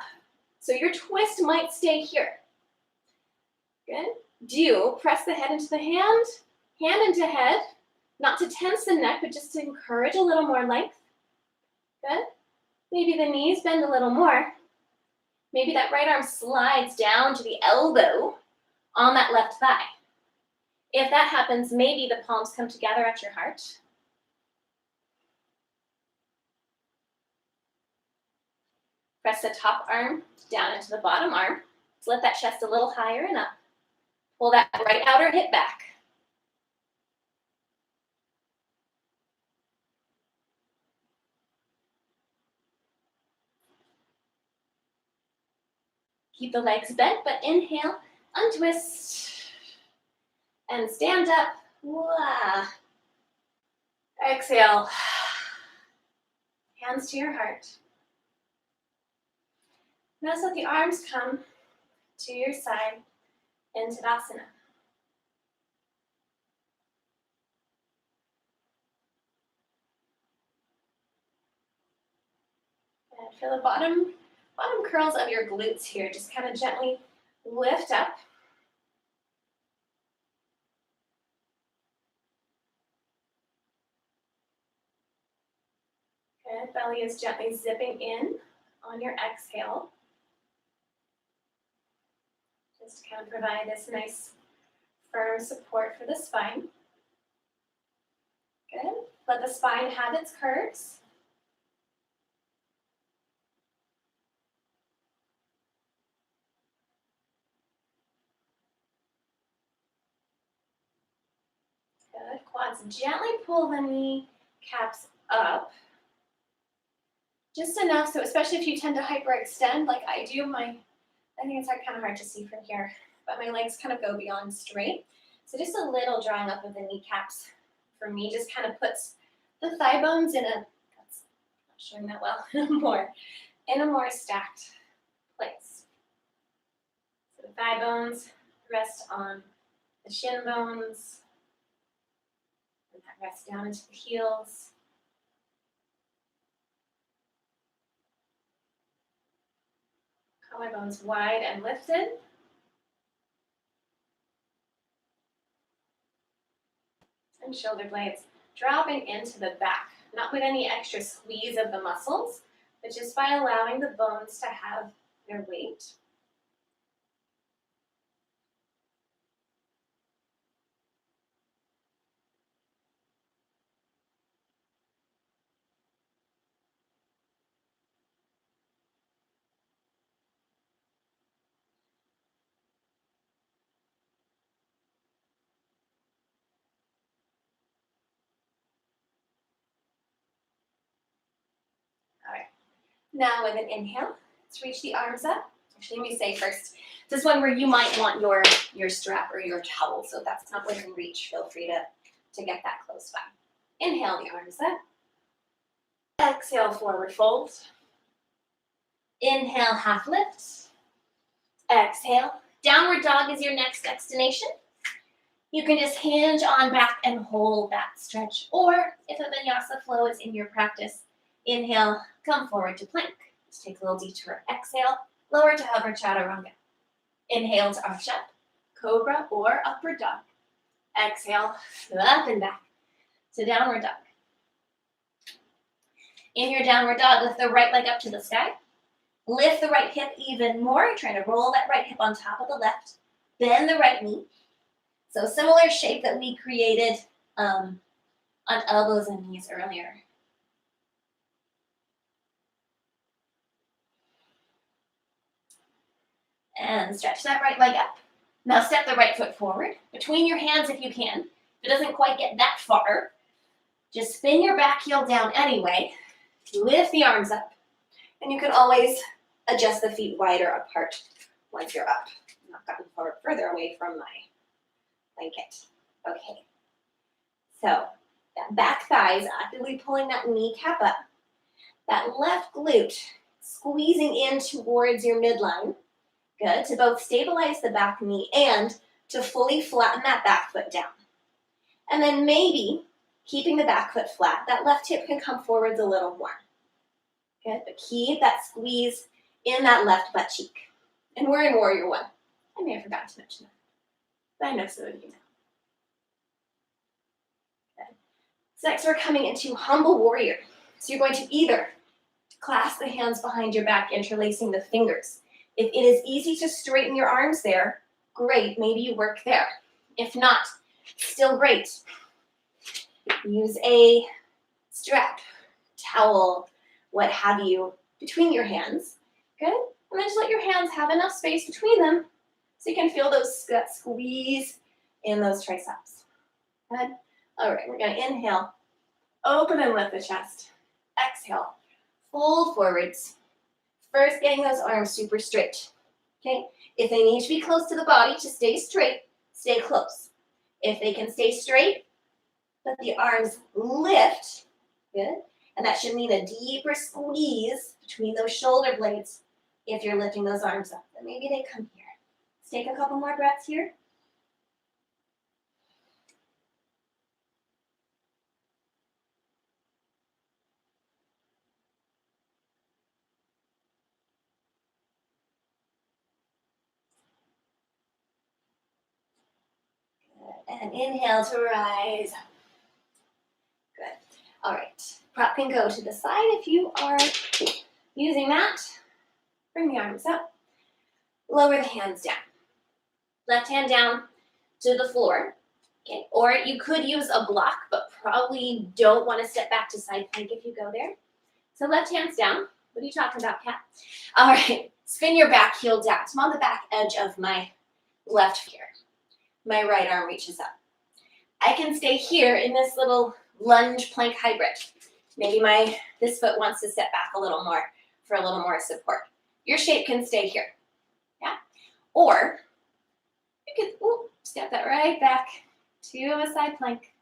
So your twist might stay here. Good. Do press the head into the hand into head. Not to tense the neck, but just to encourage a little more length. Good. Maybe the knees bend a little more. Maybe that right arm slides down to the elbow on that left thigh. If that happens, maybe the palms come together at your heart. Press the top arm down into the bottom arm. So let that chest a little higher and up. Pull that right outer hip back. Keep the legs bent, but inhale, untwist, and stand up. Wah. Exhale. Hands to your heart. Notice that the arms come to your side in Tadasana. And feel the bottom curls of your glutes here. Just kind of gently lift up. Good. Belly is gently zipping in on your exhale. Just to kind of provide this nice firm support for the spine. Good. Let the spine have its curves. Good. Quads gently pull the knee caps up. Just enough, so especially if you tend to hyperextend like I do, I think it's kind of hard to see from here, but my legs kind of go beyond straight. So just a little drawing up of the kneecaps for me just kind of puts the thigh bones in that's not showing that well, in a more stacked place. So the thigh bones rest on the shin bones. And that rest down into the heels. Collarbones wide and lifted. And shoulder blades dropping into the back, not with any extra squeeze of the muscles, but just by allowing the bones to have their weight. All right. Now with an inhale, let's reach the arms up. Actually, let me say first, this is one where you might want your strap or your towel, so if that's not within reach, feel free to get that close by. Inhale the arms up. Exhale, forward fold. Inhale, half lift. Exhale. Downward dog is your next destination. You can just hinge on back and hold that stretch, or if a vinyasa flow is in your practice, inhale, come forward to plank. Just take a little detour. Exhale, lower to hover chaturanga. Inhale to arch up, cobra or upward dog. Exhale, up and back to downward dog. In your downward dog, lift the right leg up to the sky. Lift the right hip even more, trying to roll that right hip on top of the left. Bend the right knee. So similar shape that we created on elbows and knees earlier. And stretch that right leg up. Now step the right foot forward, between your hands if you can. If it doesn't quite get that far, just spin your back heel down anyway. Lift the arms up. And you can always adjust the feet wider apart once you're up. I've gotten further away from my blanket. Okay. So that back thigh is actively pulling that kneecap up. That left glute squeezing in towards your midline. Good, to both stabilize the back knee and to fully flatten that back foot down. And then maybe, keeping the back foot flat, that left hip can come forwards a little more. Good, but keep that squeeze in that left butt cheek. And we're in Warrior One. I may have forgotten to mention that, but I know some of you know. Good. So next we're coming into Humble Warrior. So you're going to either clasp the hands behind your back, interlacing the fingers. If it is easy to straighten your arms there, great, maybe you work there. If not, still great. Use a strap, towel, what have you, between your hands. Good? And then just let your hands have enough space between them so you can feel that squeeze in those triceps. Good? All right, we're going to inhale, open and lift the chest. Exhale, fold forwards. First, getting those arms super straight. Okay? If they need to be close to the body to stay straight, stay close. If they can stay straight, let the arms lift. Good? And that should mean a deeper squeeze between those shoulder blades if you're lifting those arms up. Then maybe they come here. Let's take a couple more breaths here. And inhale to rise. Good. All right. Prop can go to the side if you are using that. Bring the arms up. Lower the hands down. Left hand down to the floor. Okay. Or you could use a block, but probably don't want to step back to side plank if you go there. So left hand's down. What are you talking about, Kat? All right. Spin your back heel down. So I'm on the back edge of my left here. My right arm reaches up. I can stay here in this little lunge plank hybrid. Maybe this foot wants to step back a little more for a little more support. Your shape can stay here. Yeah? Or you can step that right back to a side plank.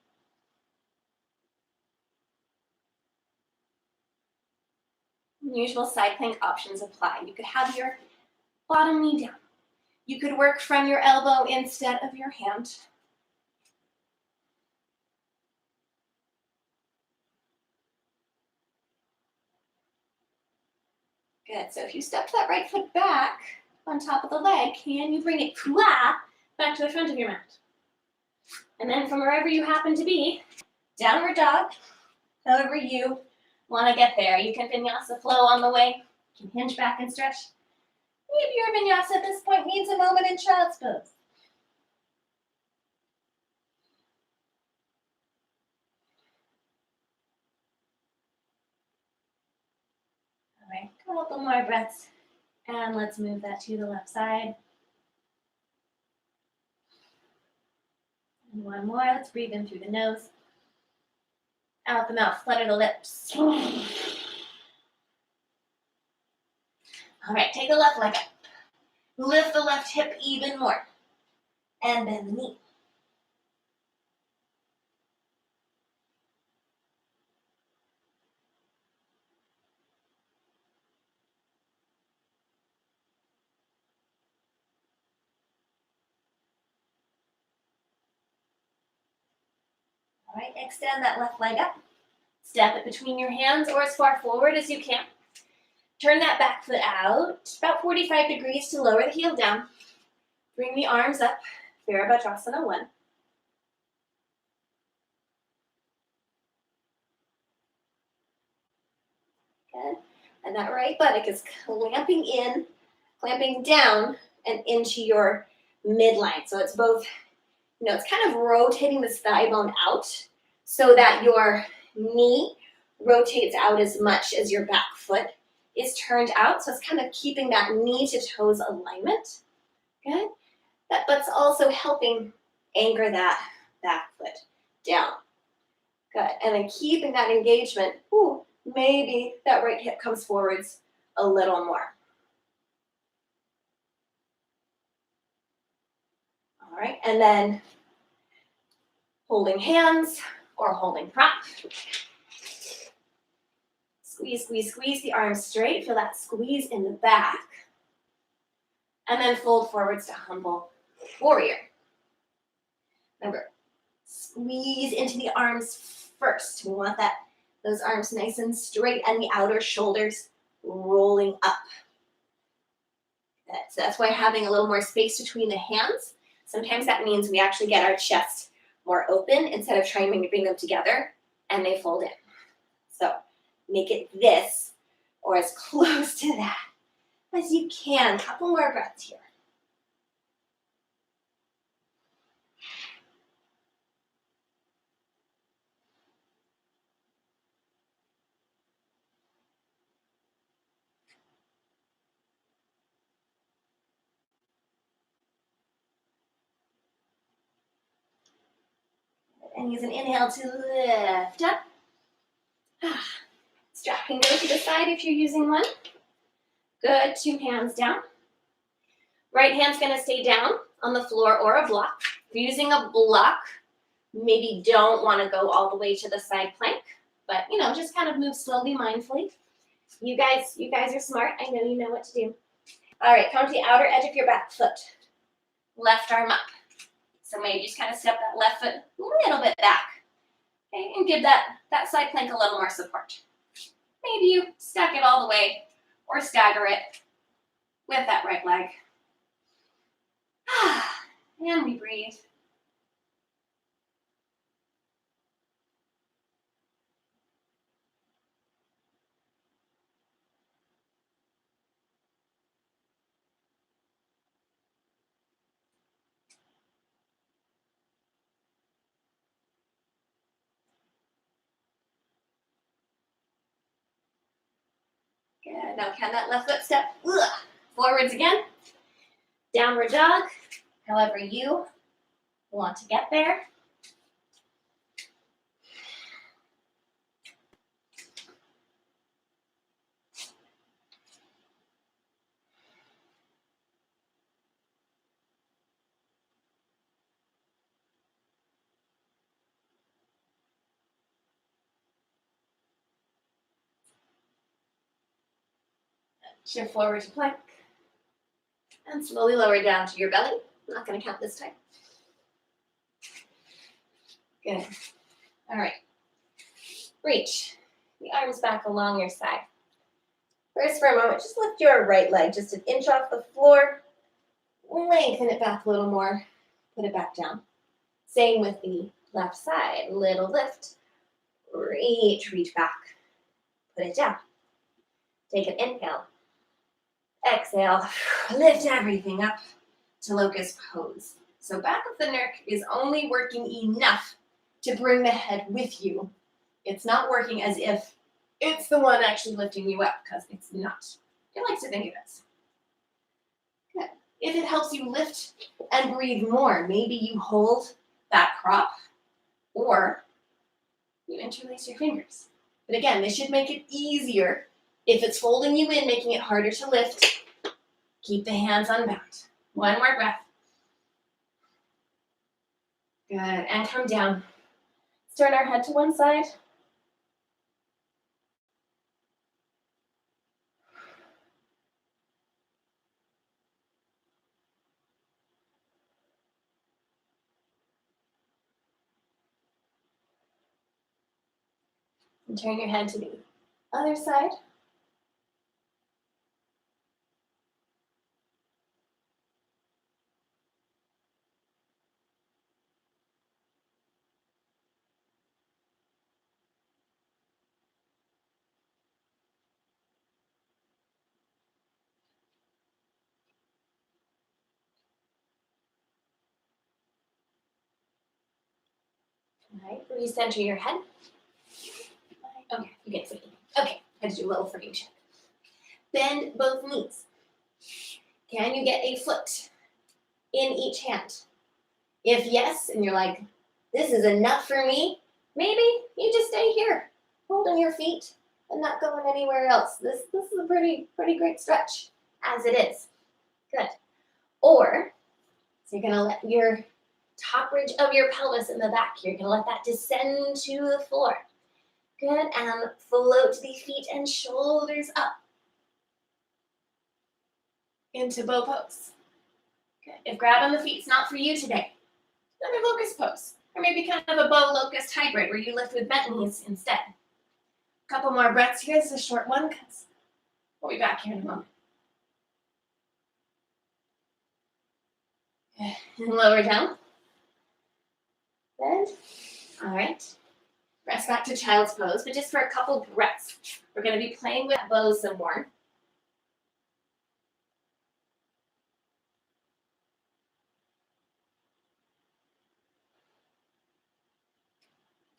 Usual side plank options apply. You could have your bottom knee down. You could work from your elbow instead of your hand. Good. So if you step that right foot back on top of the leg, can you bring it back to the front of your mat? And then from wherever you happen to be, downward dog, however you want to get there. You can vinyasa flow on the way. You can hinge back and stretch. Maybe your vinyasa at this point needs a moment in child's pose. All right, a couple more breaths. And let's move that to the left side. And one more. Let's breathe in through the nose. Out the mouth, flutter the lips. All right, take the left leg up. Lift the left hip even more. And bend the knee. All right, extend that left leg up. Step it between your hands or as far forward as you can. Turn that back foot out, about 45 degrees to lower the heel down. Bring the arms up, Virabhadrasana 1. Good. And that right buttock is clamping in, clamping down, and into your midline. So it's both, it's kind of rotating this thigh bone out so that your knee rotates out as much as your back foot is turned out. So it's kind of keeping that knee to toes alignment. Good. But's also helping anchor that back foot down. Good. And then keeping that engagement. Ooh, maybe that right hip comes forwards a little more. All right. And then holding hands or holding prop. Squeeze, squeeze, squeeze the arms straight. Feel that squeeze in the back. And then fold forwards to humble warrior. Remember, squeeze into the arms first. We want those arms nice and straight and the outer shoulders rolling up. So that's why having a little more space between the hands, sometimes that means we actually get our chest more open instead of trying to bring them together and they fold in. So make it this or as close to that as you can. Couple more breaths here. And use an inhale to lift up. Strap can go to the side if you're using one. Good, 2 hands down. Right hand's gonna stay down on the floor or a block. If you're using a block, maybe don't wanna go all the way to the side plank, but just kind of move slowly, mindfully. You guys are smart. I know you know what to do. All right, come to the outer edge of your back foot. Left arm up. So maybe just kind of step that left foot a little bit back. Okay, and give that side plank a little more support. Maybe you stack it all the way or stagger it with that right leg. And we breathe. Good. Now can that left foot step forwards again. Downward dog, however you want to get there. Shift forward to plank. And slowly lower down to your belly. I'm not going to count this time. Good. All right. Reach the arms back along your side. First, for a moment, just lift your right leg just an inch off the floor. Lengthen it back a little more. Put it back down. Same with the left side. Little lift. Reach back. Put it down. Take an inhale. Exhale. Lift everything up to locust pose. So back of the neck is only working enough to bring the head with you. It's not working as if it's the one actually lifting you up, because it's not. It likes to think it is. Good. If it helps you lift and breathe more, maybe you hold that prop or you interlace your fingers. But again, this should make it easier. If it's folding you in, making it harder to lift, keep the hands unbound. One more breath. Good, and come down. Let's turn our head to one side. And turn your head to the other side. All right, recenter your head. Okay, you get it. Okay, I had to do a little footing check. Bend both knees. Can you get a foot in each hand? If yes, and you're like, this is enough for me, maybe you just stay here, holding your feet and not going anywhere else. This is a pretty great stretch as it is. Good. Or, so you're gonna let your top ridge of your pelvis in the back, you're gonna let that descend to the floor. Good, and float the feet and shoulders up into bow pose. Good. If grabbing the feet's not for you today, another locust pose, or maybe kind of a bow locust hybrid where you lift with bent knees instead. A couple more breaths here. This is a short one because we'll be back here in a moment. And lower down. Good. All right. Rest back to child's pose, but just for a couple breaths. We're going to be playing with bows some more.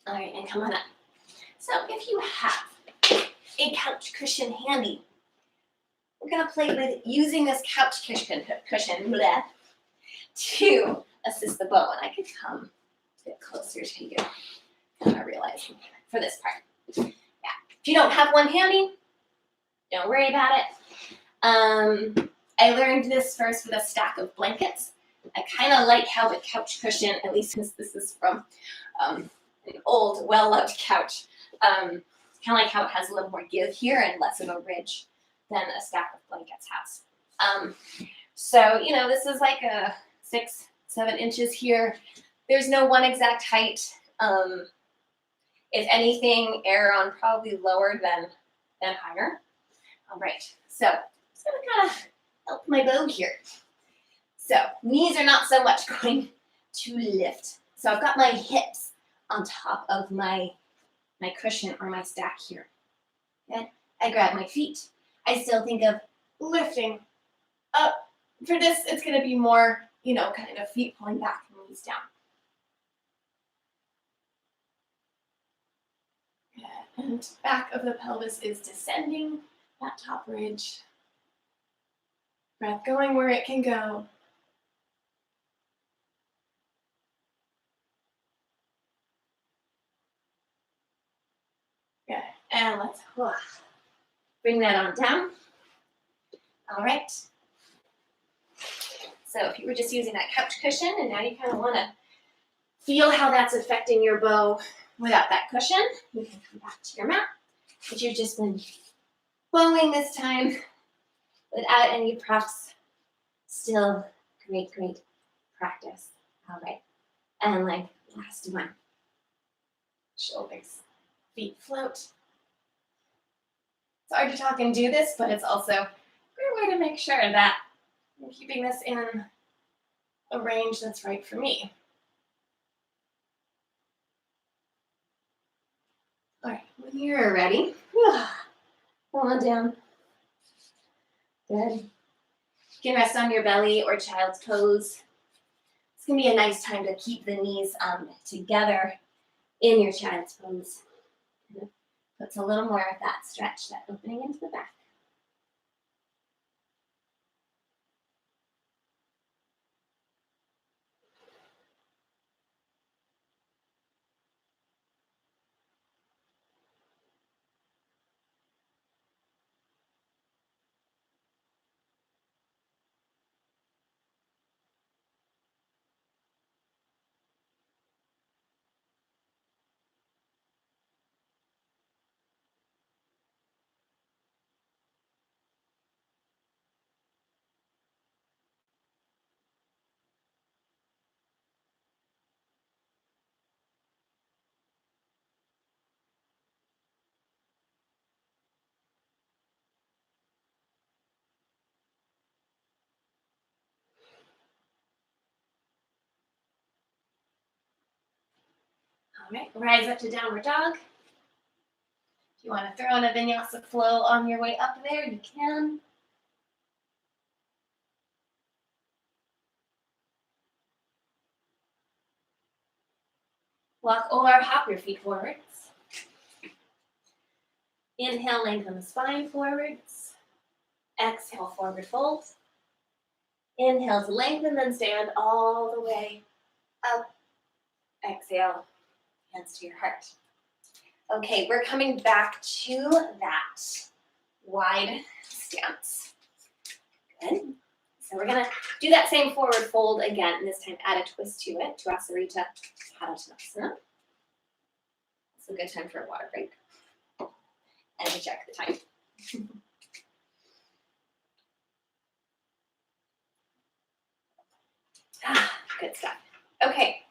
All right, and come on up. So if you have a couch cushion handy, we're going to play with using this couch cushion to assist the bow. And I could come a bit closer to you. I realize for this part. Yeah. If you don't have one handy, don't worry about it. I learned this first with a stack of blankets. I kind of like how the couch cushion, at least since this is from an old, well-loved couch, kind of like how it has a little more give here and less of a ridge than a stack of blankets has. So, you know, this is like a 6-7 inches here. There's no one exact height. If anything, err on probably lower than higher. All right, so I'm just gonna kind of help my bow here. So knees are not so much going to lift. So I've got my hips on top of my cushion or my stack here. Okay, I grab my feet. I still think of lifting up. For this, it's gonna be more, you know, kind of feet pulling back and knees down. And back of the pelvis is descending, that top ridge. Breath going where it can go. Good. And let's bring that on down. All right. So if you were just using that couch cushion and now you kind of want to feel how that's affecting your bow without that cushion, you can come back to your mat, but you've just been bowing this time without any props. Still great practice. All right. And like last one. Shoulders, feet float. It's hard to talk and do this, but it's also a great way to make sure that I'm keeping this in a range that's right for me. All right, when you're ready, pull on down. Good. You can rest on your belly or child's pose. It's going to be a nice time to keep the knees together in your child's pose. Puts a little more of that stretch, that opening into the back. All right, rise up to downward dog. If you want to throw in a vinyasa flow on your way up there, you can. Walk or hop your feet forwards. Inhale, lengthen the spine forwards. Exhale, forward fold. Inhale to lengthen, then stand all the way up. Exhale, hands to your heart. Okay, we're coming back to that wide stance. Good. So we're gonna do that same forward fold again, and this time add a twist to it. Tvasarita Padottanasana. It's a good time for a water break. And to check the time. Good stuff. Okay.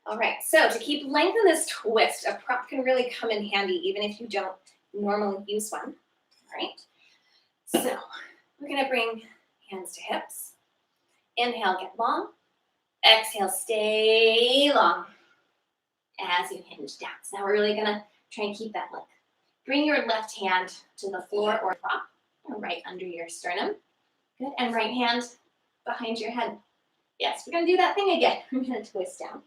All right, so to keep length in this twist, a prop can really come in handy even if you don't normally use one. All right. So we're gonna bring hands to hips. Inhale, get long. Exhale, stay long as you hinge down. So now we're really gonna try and keep that length. Bring your left hand to the floor or prop, or right under your sternum. Good, and right hand behind your head. Yes, we're gonna do that thing again. We're gonna twist down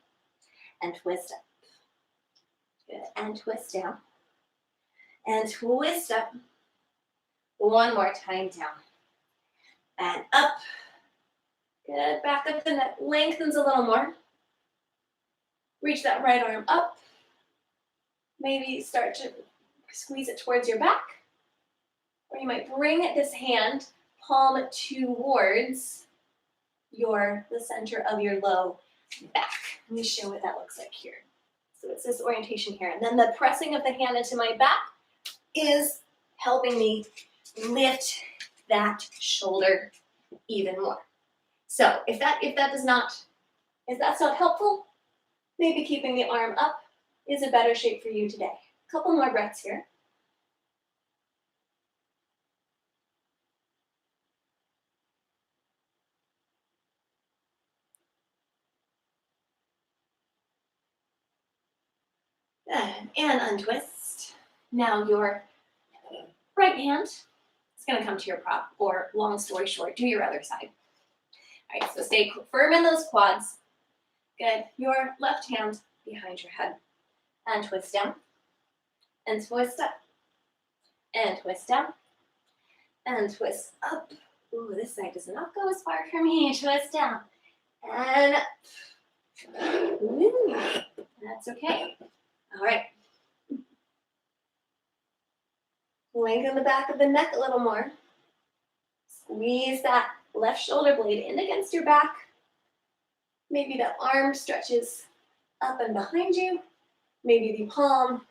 and twist up. Good, and twist down and twist up. One more time, down and up. Good, back up, the neck lengthens a little more. Reach that right arm up. Maybe start to squeeze it towards your back. Or you might bring this hand, palm towards the center of your low back. Let me show what that looks like here. So it's this orientation here. And then the pressing of the hand into my back is helping me lift that shoulder even more. So if that's not helpful, maybe keeping the arm up is a better shape for you today. A couple more breaths here. Good. And untwist. Now your right hand is going to come to your prop, or long story short, do your other side. All right, so stay firm in those quads. Good. Your left hand behind your head. And twist down. And twist up. And twist down. And twist up. Ooh, this side does not go as far for me. Twist down. And up. Ooh, that's okay. All right. Lengthen the back of the neck a little more. Squeeze that left shoulder blade in against your back. Maybe the arm stretches up and behind you. Maybe the palm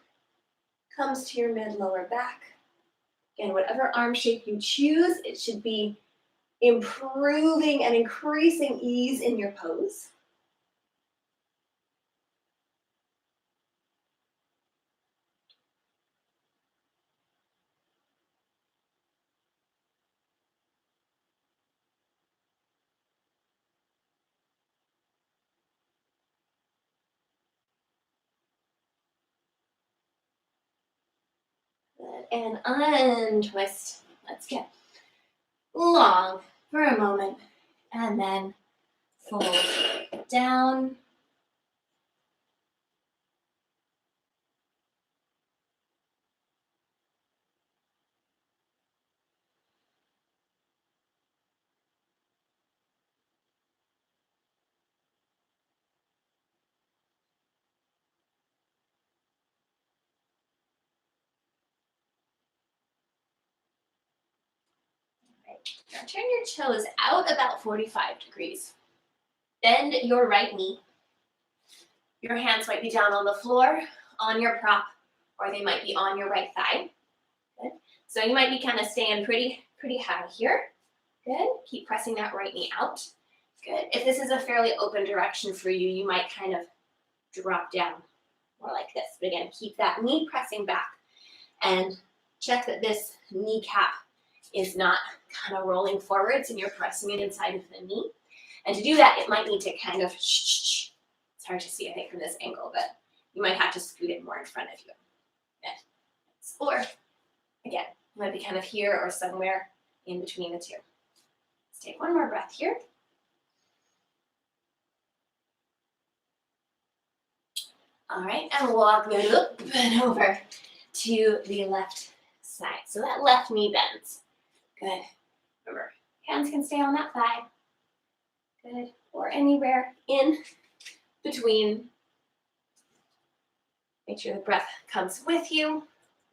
comes to your mid-lower back. Again, whatever arm shape you choose, it should be improving and increasing ease in your pose. and untwist. Let's get long for a moment, and then fold down. Now turn your toes out about 45 degrees. Bend your right knee. Your hands might be down on the floor, on your prop, or they might be on your right thigh. Good. So you might be kind of staying pretty high here. Good. Keep pressing that right knee out. Good. If this is a fairly open direction for you, you might kind of drop down more like this. But again, keep that knee pressing back and check that this kneecap is not kind of rolling forwards and you're pressing it inside of the knee. And to do that, it might need to kind of, it's hard to see, I think, from this angle, but you might have to scoot it more in front of you. Or, again, you might be kind of here or somewhere in between the two. Let's take one more breath here. All right, and walk it up and over to the left side. So that left knee bends. Good. Remember, hands can stay on that thigh. Good. Or anywhere in between. Make sure the breath comes with you.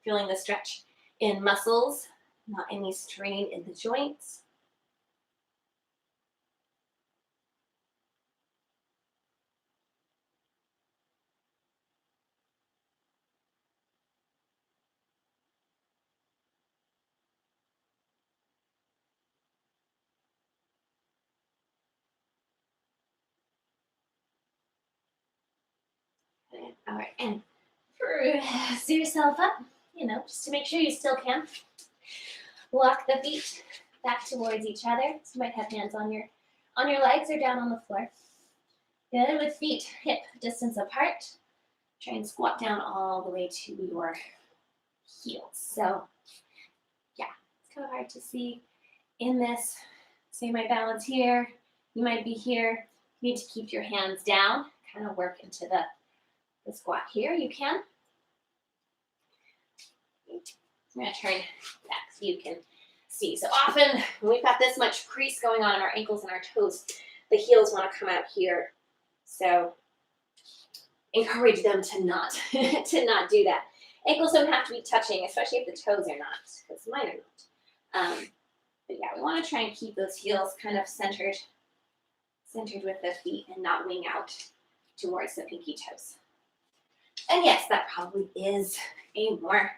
Feeling the stretch in muscles, not any strain in the joints. All right, and press yourself up, just to make sure you still can. Walk the feet back towards each other. So you might have hands on your legs or down on the floor. Good, with feet hip distance apart. Try and squat down all the way to your heels. So, yeah, it's kind of hard to see in this. So you might balance here. You might be here. You need to keep your hands down. Kind of work into the squat here. You can. I'm going to turn back so you can see. So often when we've got this much crease going on in our ankles and our toes, the heels want to come out here. So encourage them to not do that. Ankles don't have to be touching, especially if the toes are not, because mine are not. But yeah, we want to try and keep those heels kind of centered with the feet and not wing out towards the pinky toes. And yes, that probably is a more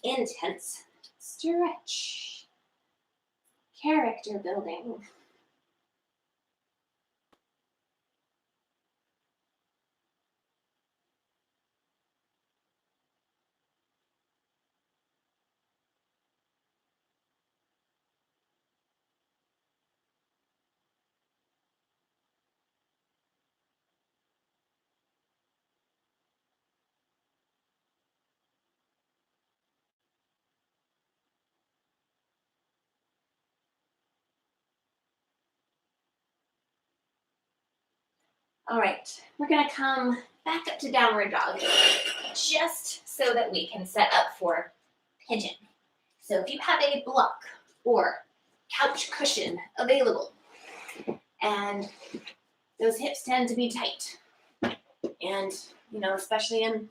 intense stretch. Character building. All right, we're gonna come back up to downward dog, just so that we can set up for pigeon. So if you have a block or couch cushion available, and those hips tend to be tight, and especially in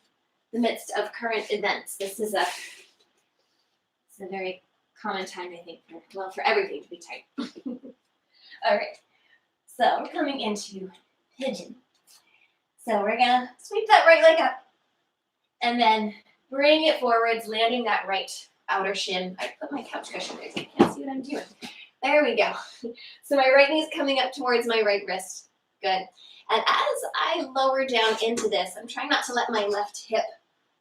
the midst of current events, this is a very common time, I think, for everything to be tight. All right, so we're coming into pigeon. So we're gonna sweep that right leg up and then bring it forwards, landing that right outer shin. I put my couch cushion there so you can't see what I'm doing. There we go. So my right knee is coming up towards my right wrist. Good. And as I lower down into this, I'm trying not to let my left hip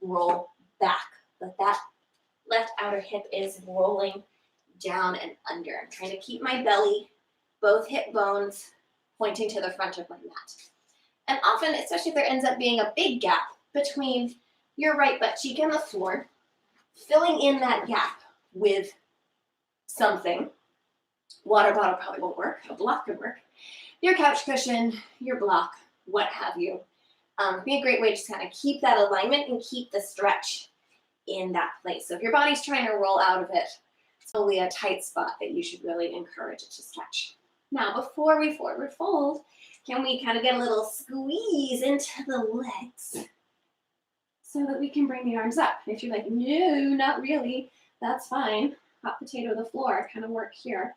roll back, but that left outer hip is rolling down and under. I'm trying to keep my belly, both hip bones, pointing to the front of my mat. And often, especially if there ends up being a big gap between your right butt cheek and the floor, filling in that gap with something. Water bottle probably won't work. A block could work. Your couch cushion, your block, what have you. Be a great way to just kind of keep that alignment and keep the stretch in that place. So if your body's trying to roll out of it, it's only a tight spot that you should really encourage it to stretch. Now, before we forward fold, can we kind of get a little squeeze into the legs so that we can bring the arms up? If you're like, no, not really, that's fine. Hot potato the floor, kind of work here.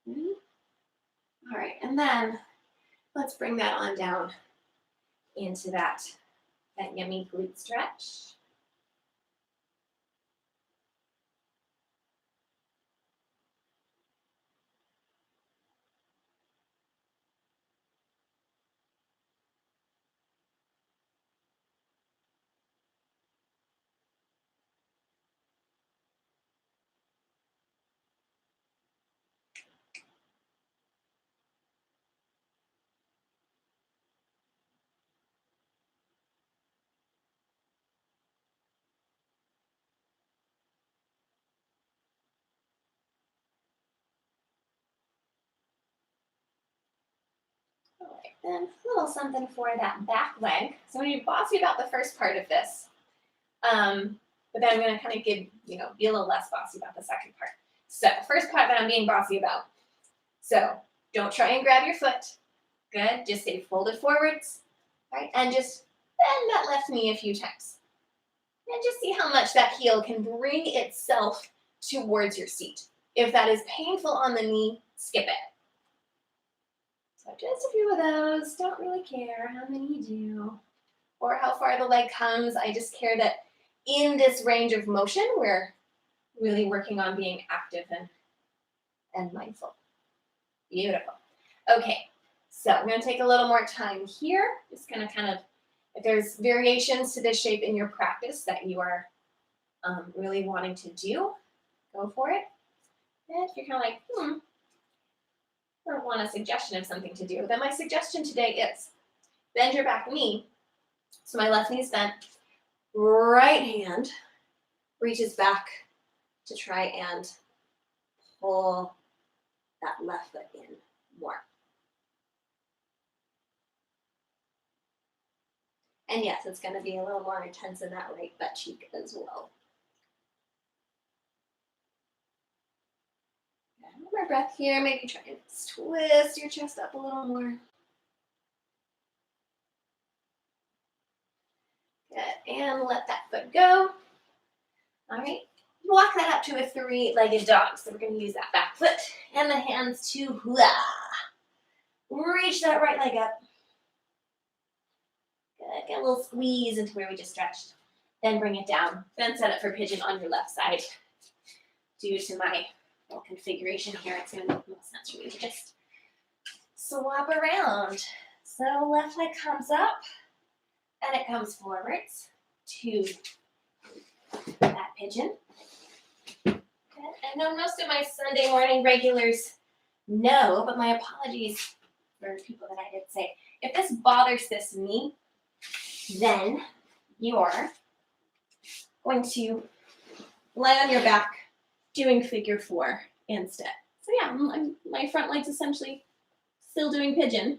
All right, and then let's bring that on down into that yummy glute stretch. All right, then a little something for that back leg. So I'm going to be bossy about the first part of this, but then I'm going to kind of be a little less bossy about the second part. So first part that I'm being bossy about. So don't try and grab your foot. Good. Just stay folded forwards, right? And just bend that left knee a few times. And just see how much that heel can bring itself towards your seat. If that is painful on the knee, skip it. So just a few of those. Don't really care how many you do or how far the leg comes. I just care that in this range of motion, we're really working on being active and mindful. Beautiful. Okay, so I'm going to take a little more time here. Just going to kind of, if there's variations to this shape in your practice that you are really wanting to do, go for it. And if you're kind of like, or want a suggestion of something to do, then my suggestion today is bend your back knee. So my left knee is bent. Right hand reaches back to try and pull that left foot in more. And yes, it's going to be a little more intense in that right butt cheek as well. One more breath here. Maybe try and twist your chest up a little more. Good. And let that foot go. All right. Walk that up to a three-legged dog. So we're going to use that back foot and the hands to reach that right leg up. Good. Get a little squeeze into where we just stretched. Then bring it down. Then set it for pigeon on your left side. Due to my little configuration here, it's going to make more sense for me to just swap around. So left leg comes up and it comes forwards to that pigeon. I know most of my Sunday morning regulars know, but my apologies for people that I did say. If this bothers this knee, then you're going to lie on your back doing figure four instead. So yeah, my front leg's essentially still doing pigeon.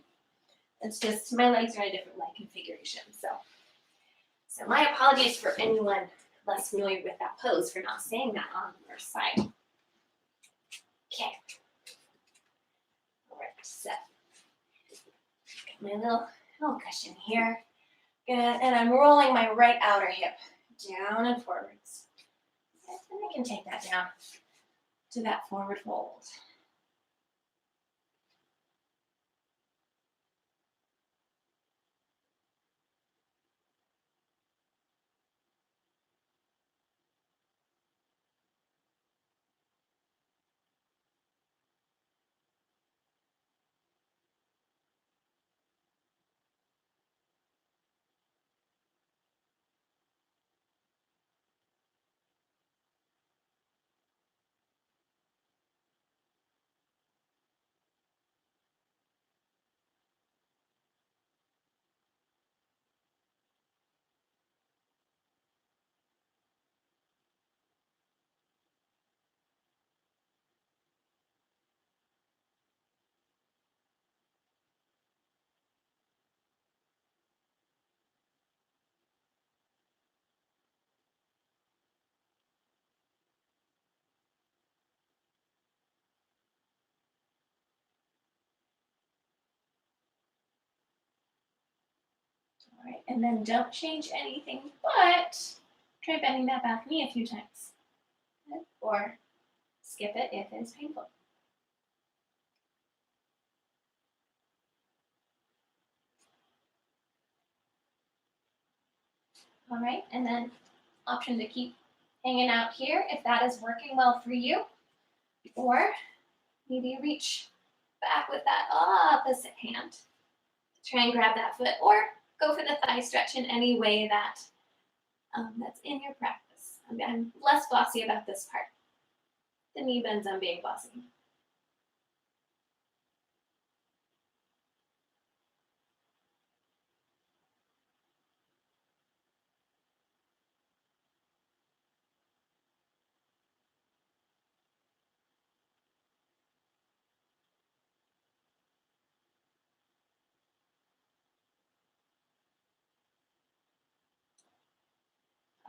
It's just my legs are in a different leg configuration. So my apologies for anyone less familiar with that pose for not saying that on the first side. Okay. All right, so got my little cushion here. Good, and I'm rolling my right outer hip down and forwards. And I can take that down to that forward fold. right, and then don't change anything, but try bending that back knee a few times. Good. Or skip it if it is painful. All right, and then option to keep hanging out here if that is working well for you. Or maybe reach back with that opposite hand. Try and grab that foot, or go for the thigh stretch in any way that's in your practice. I'm less bossy about this part. The knee bends, I'm being bossy.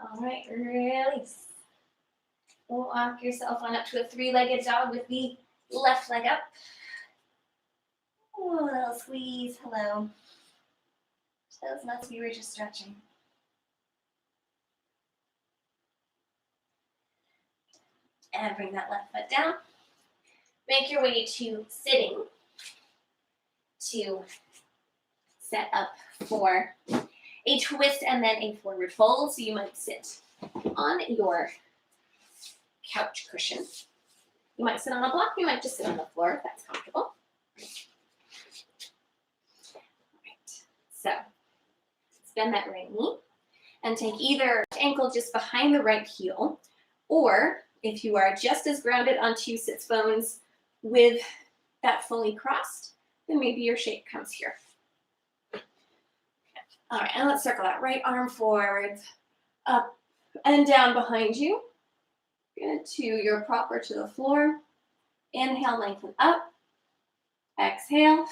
All right, release. Walk yourself on up to a three-legged dog with the left leg up. Oh, a little squeeze, hello. Those nuts we were just stretching. And bring that left foot down. Make your way to sitting to set up for a twist and then a forward fold. So you might sit on your couch cushion. You might sit on a block, you might just sit on the floor if that's comfortable. All right, so let's bend that right knee and take either ankle just behind the right heel, or if you are just as grounded on two sits bones with that fully crossed, then maybe your shape comes here. All right, and let's circle that right arm forwards, up and down behind you. Good, to your proper to the floor. Inhale, lengthen up. Exhale,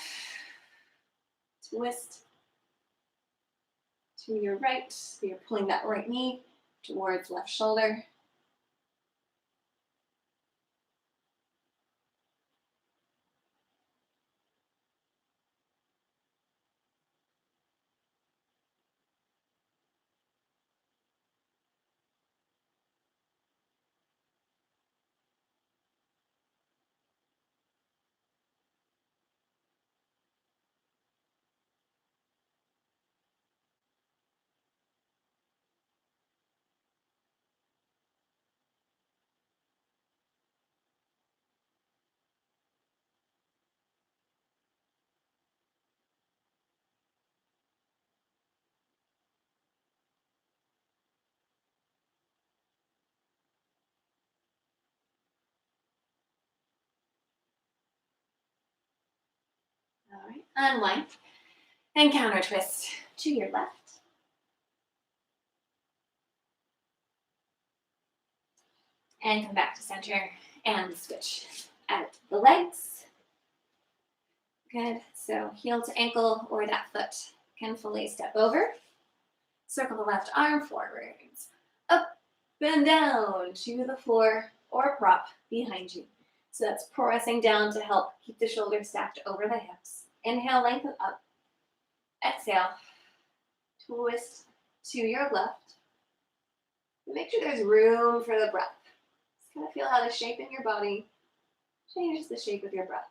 twist to your right. So you're pulling that right knee towards left shoulder. All right, unwind and counter twist to your left. And come back to center and switch out the legs. Good, so heel to ankle or that foot can fully step over. Circle the left arm forwards, up and down to the floor or prop behind you. So that's pressing down to help keep the shoulders stacked over the hips. Inhale, lengthen up. Exhale, twist to your left. Make sure there's room for the breath. Just kind of feel how the shape in your body changes the shape of your breath.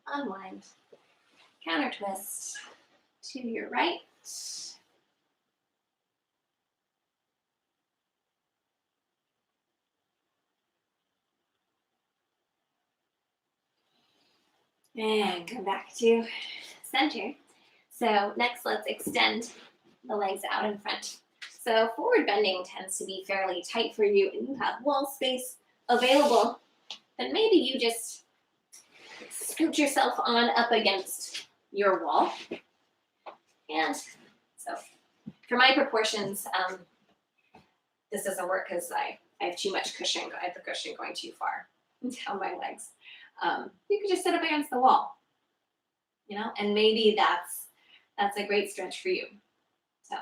Unwind. Counter twist to your right. And come back to center. So next, let's extend the legs out in front. So forward bending tends to be fairly tight for you and you have wall space available, then maybe you just scoot yourself on up against your wall. And so for my proportions, this doesn't work because I have too much cushion. I have the cushion going too far down my legs. You could just sit up against the wall, and maybe that's a great stretch for you. So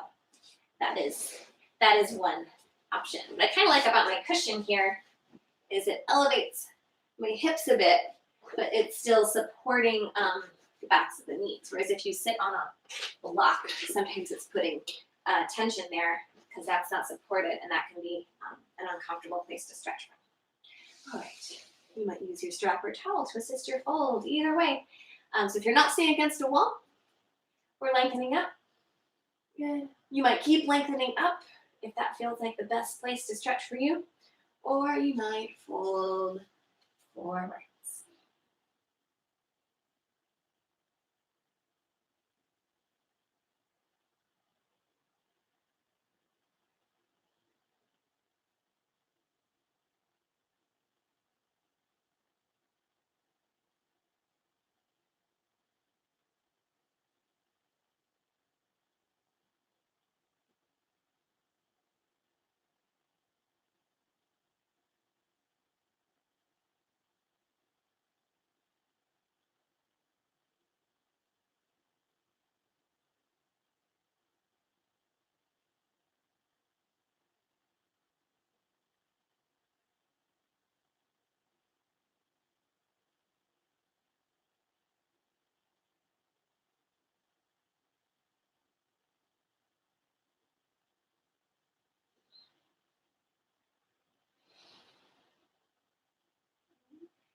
that is one option. What I kind of like about my cushion here is it elevates my hips a bit, but it's still supporting the backs of the knees. Whereas if you sit on a block, sometimes it's putting tension there because that's not supported, and that can be an uncomfortable place to stretch from. All right, you might use your strap or towel to assist your fold. Either way. So if you're not sitting against a wall, we're lengthening up. Good. You might keep lengthening up if that feels like the best place to stretch for you, or you might fold forwards.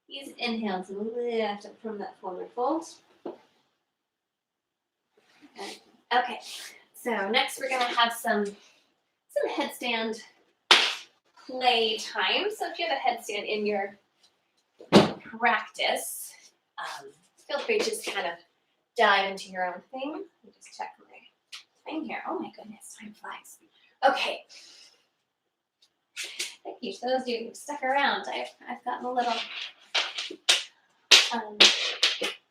Use inhale to lift up from that forward fold. Okay, so next we're gonna have some headstand play time. So if you have a headstand in your practice, feel free to just kind of dive into your own thing. Let me just check my thing here. Oh my goodness, time flies. Okay. Thank you to those of you who stuck around. I've gotten a little,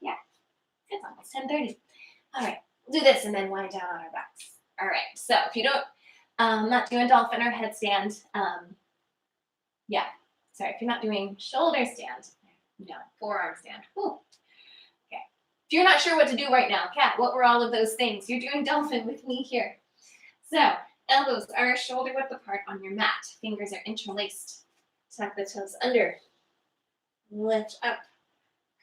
yeah, it's almost 10:30. All right, we'll do this and then wind down on our backs. All right, so if you don't, not doing dolphin or headstand, if you're not doing shoulder stand, forearm stand. Whew. Okay, if you're not sure what to do right now, cat, what were all of those things? You're doing dolphin with me here. So elbows are shoulder width apart on your mat. Fingers are interlaced. Tuck the toes under. Lift up,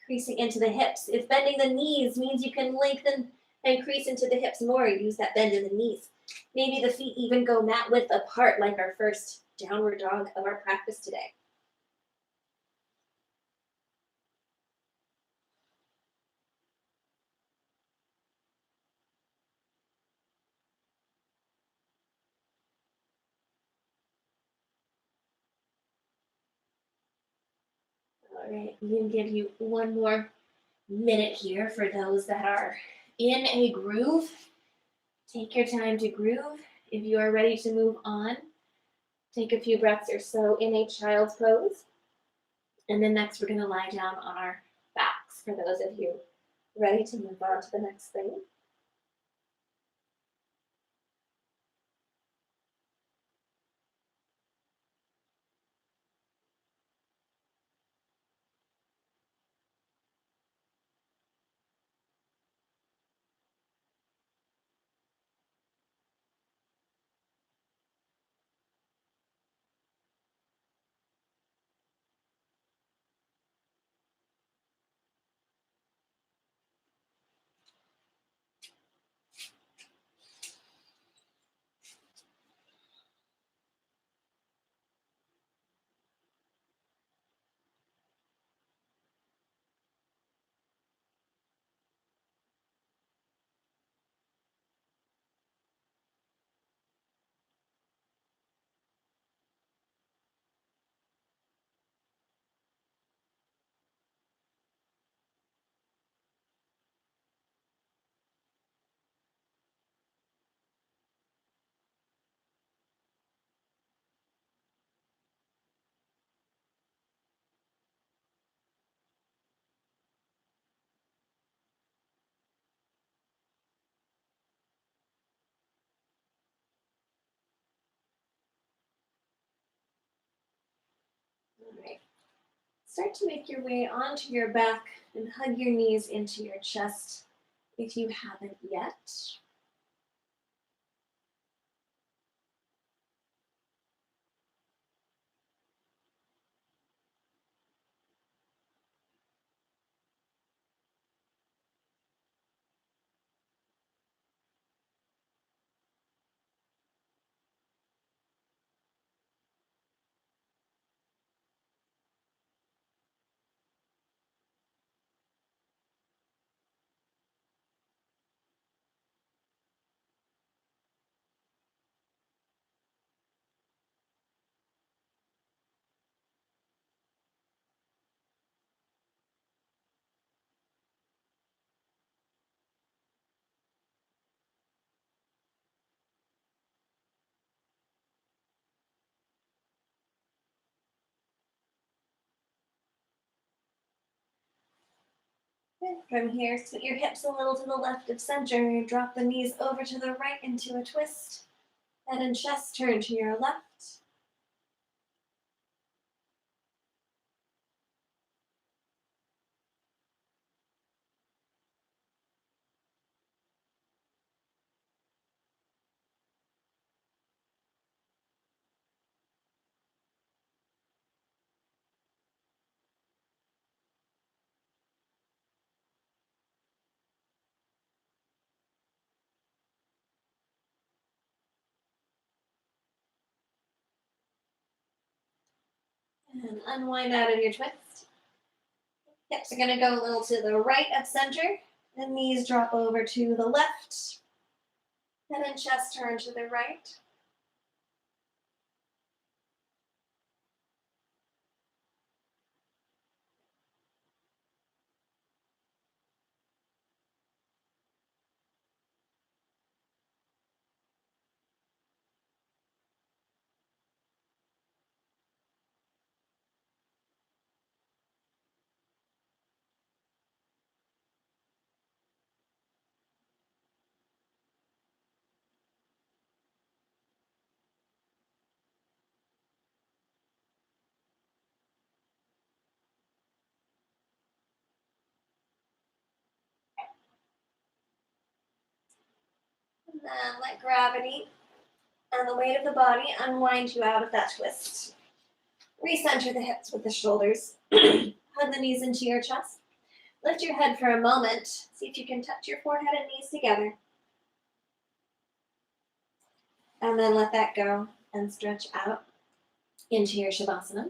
creasing into the hips. If bending the knees means you can lengthen and crease into the hips more, use that bend in the knees. Maybe the feet even go mat width apart like our first downward dog of our practice today. All right, I'm going to give you one more minute here for those that are in a groove. Take your time to groove. If you are ready to move on, take a few breaths or so in a child's pose. And then next we're going to lie down on our backs for those of you ready to move on to the next thing. All right. Start to make your way onto your back and hug your knees into your chest if you haven't yet. Good. From here, scoot your hips a little to the left of center. Drop the knees over to the right into a twist. Head and chest turn to your left. And unwind out of your twist. Hips are going to go a little to the right of center. The knees drop over to the left. Head and chest turn to the right. And then let gravity and the weight of the body unwind you out of that twist. Recenter the hips with the shoulders. Hug the knees into your chest. Lift your head for a moment. See if you can touch your forehead and knees together. And then let that go and stretch out into your Shavasana.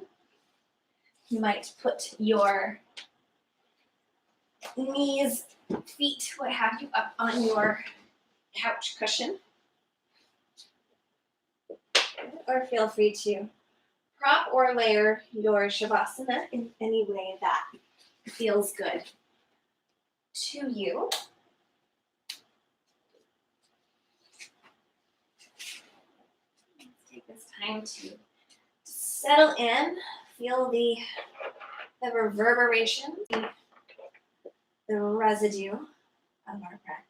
You might put your knees, feet, what have you, up on your couch cushion. Or feel free to prop or layer your Shavasana in any way that feels good to you. Let's take this time to settle in, feel the reverberation, the residue of our practice.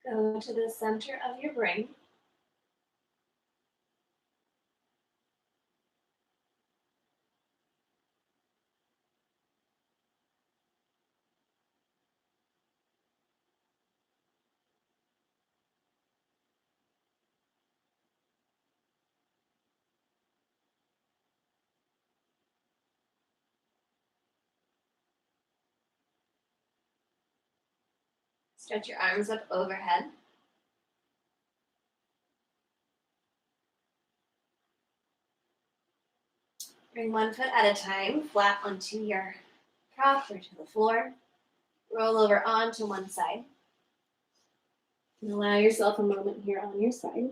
Go to the center of your brain. Stretch your arms up overhead. Bring one foot at a time, flat onto your prop or to the floor. Roll over onto one side. And allow yourself a moment here on your side.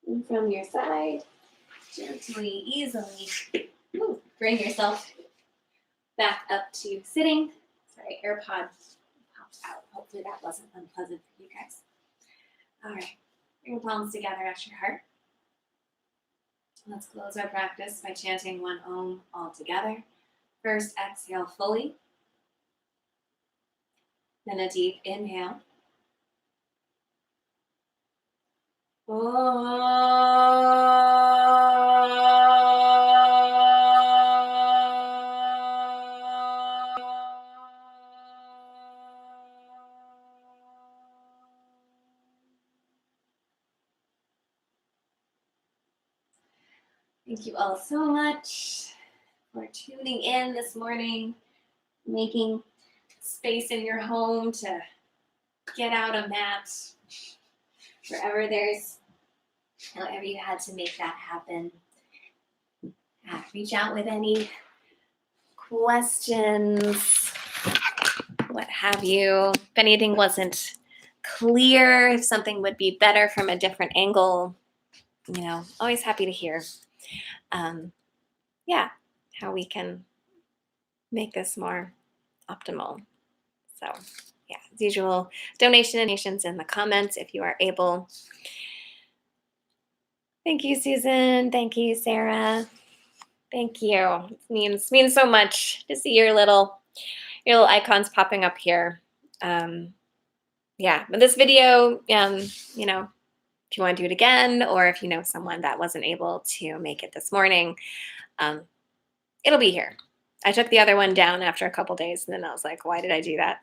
And from your side, gently, easily bring yourself back up to sitting. Sorry, AirPod popped out. Hopefully that wasn't unpleasant for you guys. All right, bring your palms together at your heart. Let's close our practice by chanting one Om all together. First, exhale fully. Then a deep inhale. Thank you all so much for tuning in this morning, making space in your home to get out a mat wherever however you had to make that happen. Reach out with any questions, what have you. If anything wasn't clear, if something would be better from a different angle, always happy to hear. How we can make this more optimal. So, as usual, donations in the comments if you are able. Thank you, Susan. Thank you, Sarah. Thank you. It means so much to see your little icons popping up here. But this video, if you want to do it again, or if you know someone that wasn't able to make it this morning, it'll be here. I took the other one down after a couple days, and then I was like, why did I do that?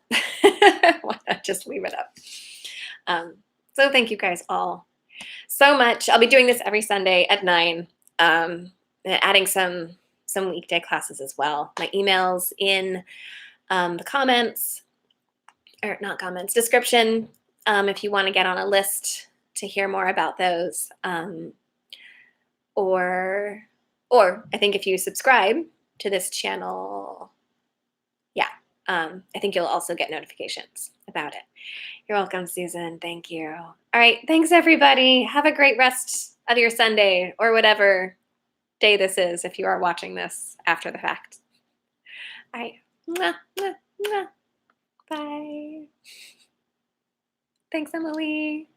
Why not just leave it up? So thank you guys all so much. I'll be doing this every Sunday at 9, and adding some weekday classes as well. My email's in the comments, or not comments, description, if you want to get on a list to hear more about those. Or I think if you subscribe to this channel, I think you'll also get notifications about it. You're welcome, Susan. Thank you. All right. Thanks, everybody. Have a great rest of your Sunday or whatever day this is if you are watching this after the fact. All right. Mwah, mwah, mwah. Bye. Thanks, Emily.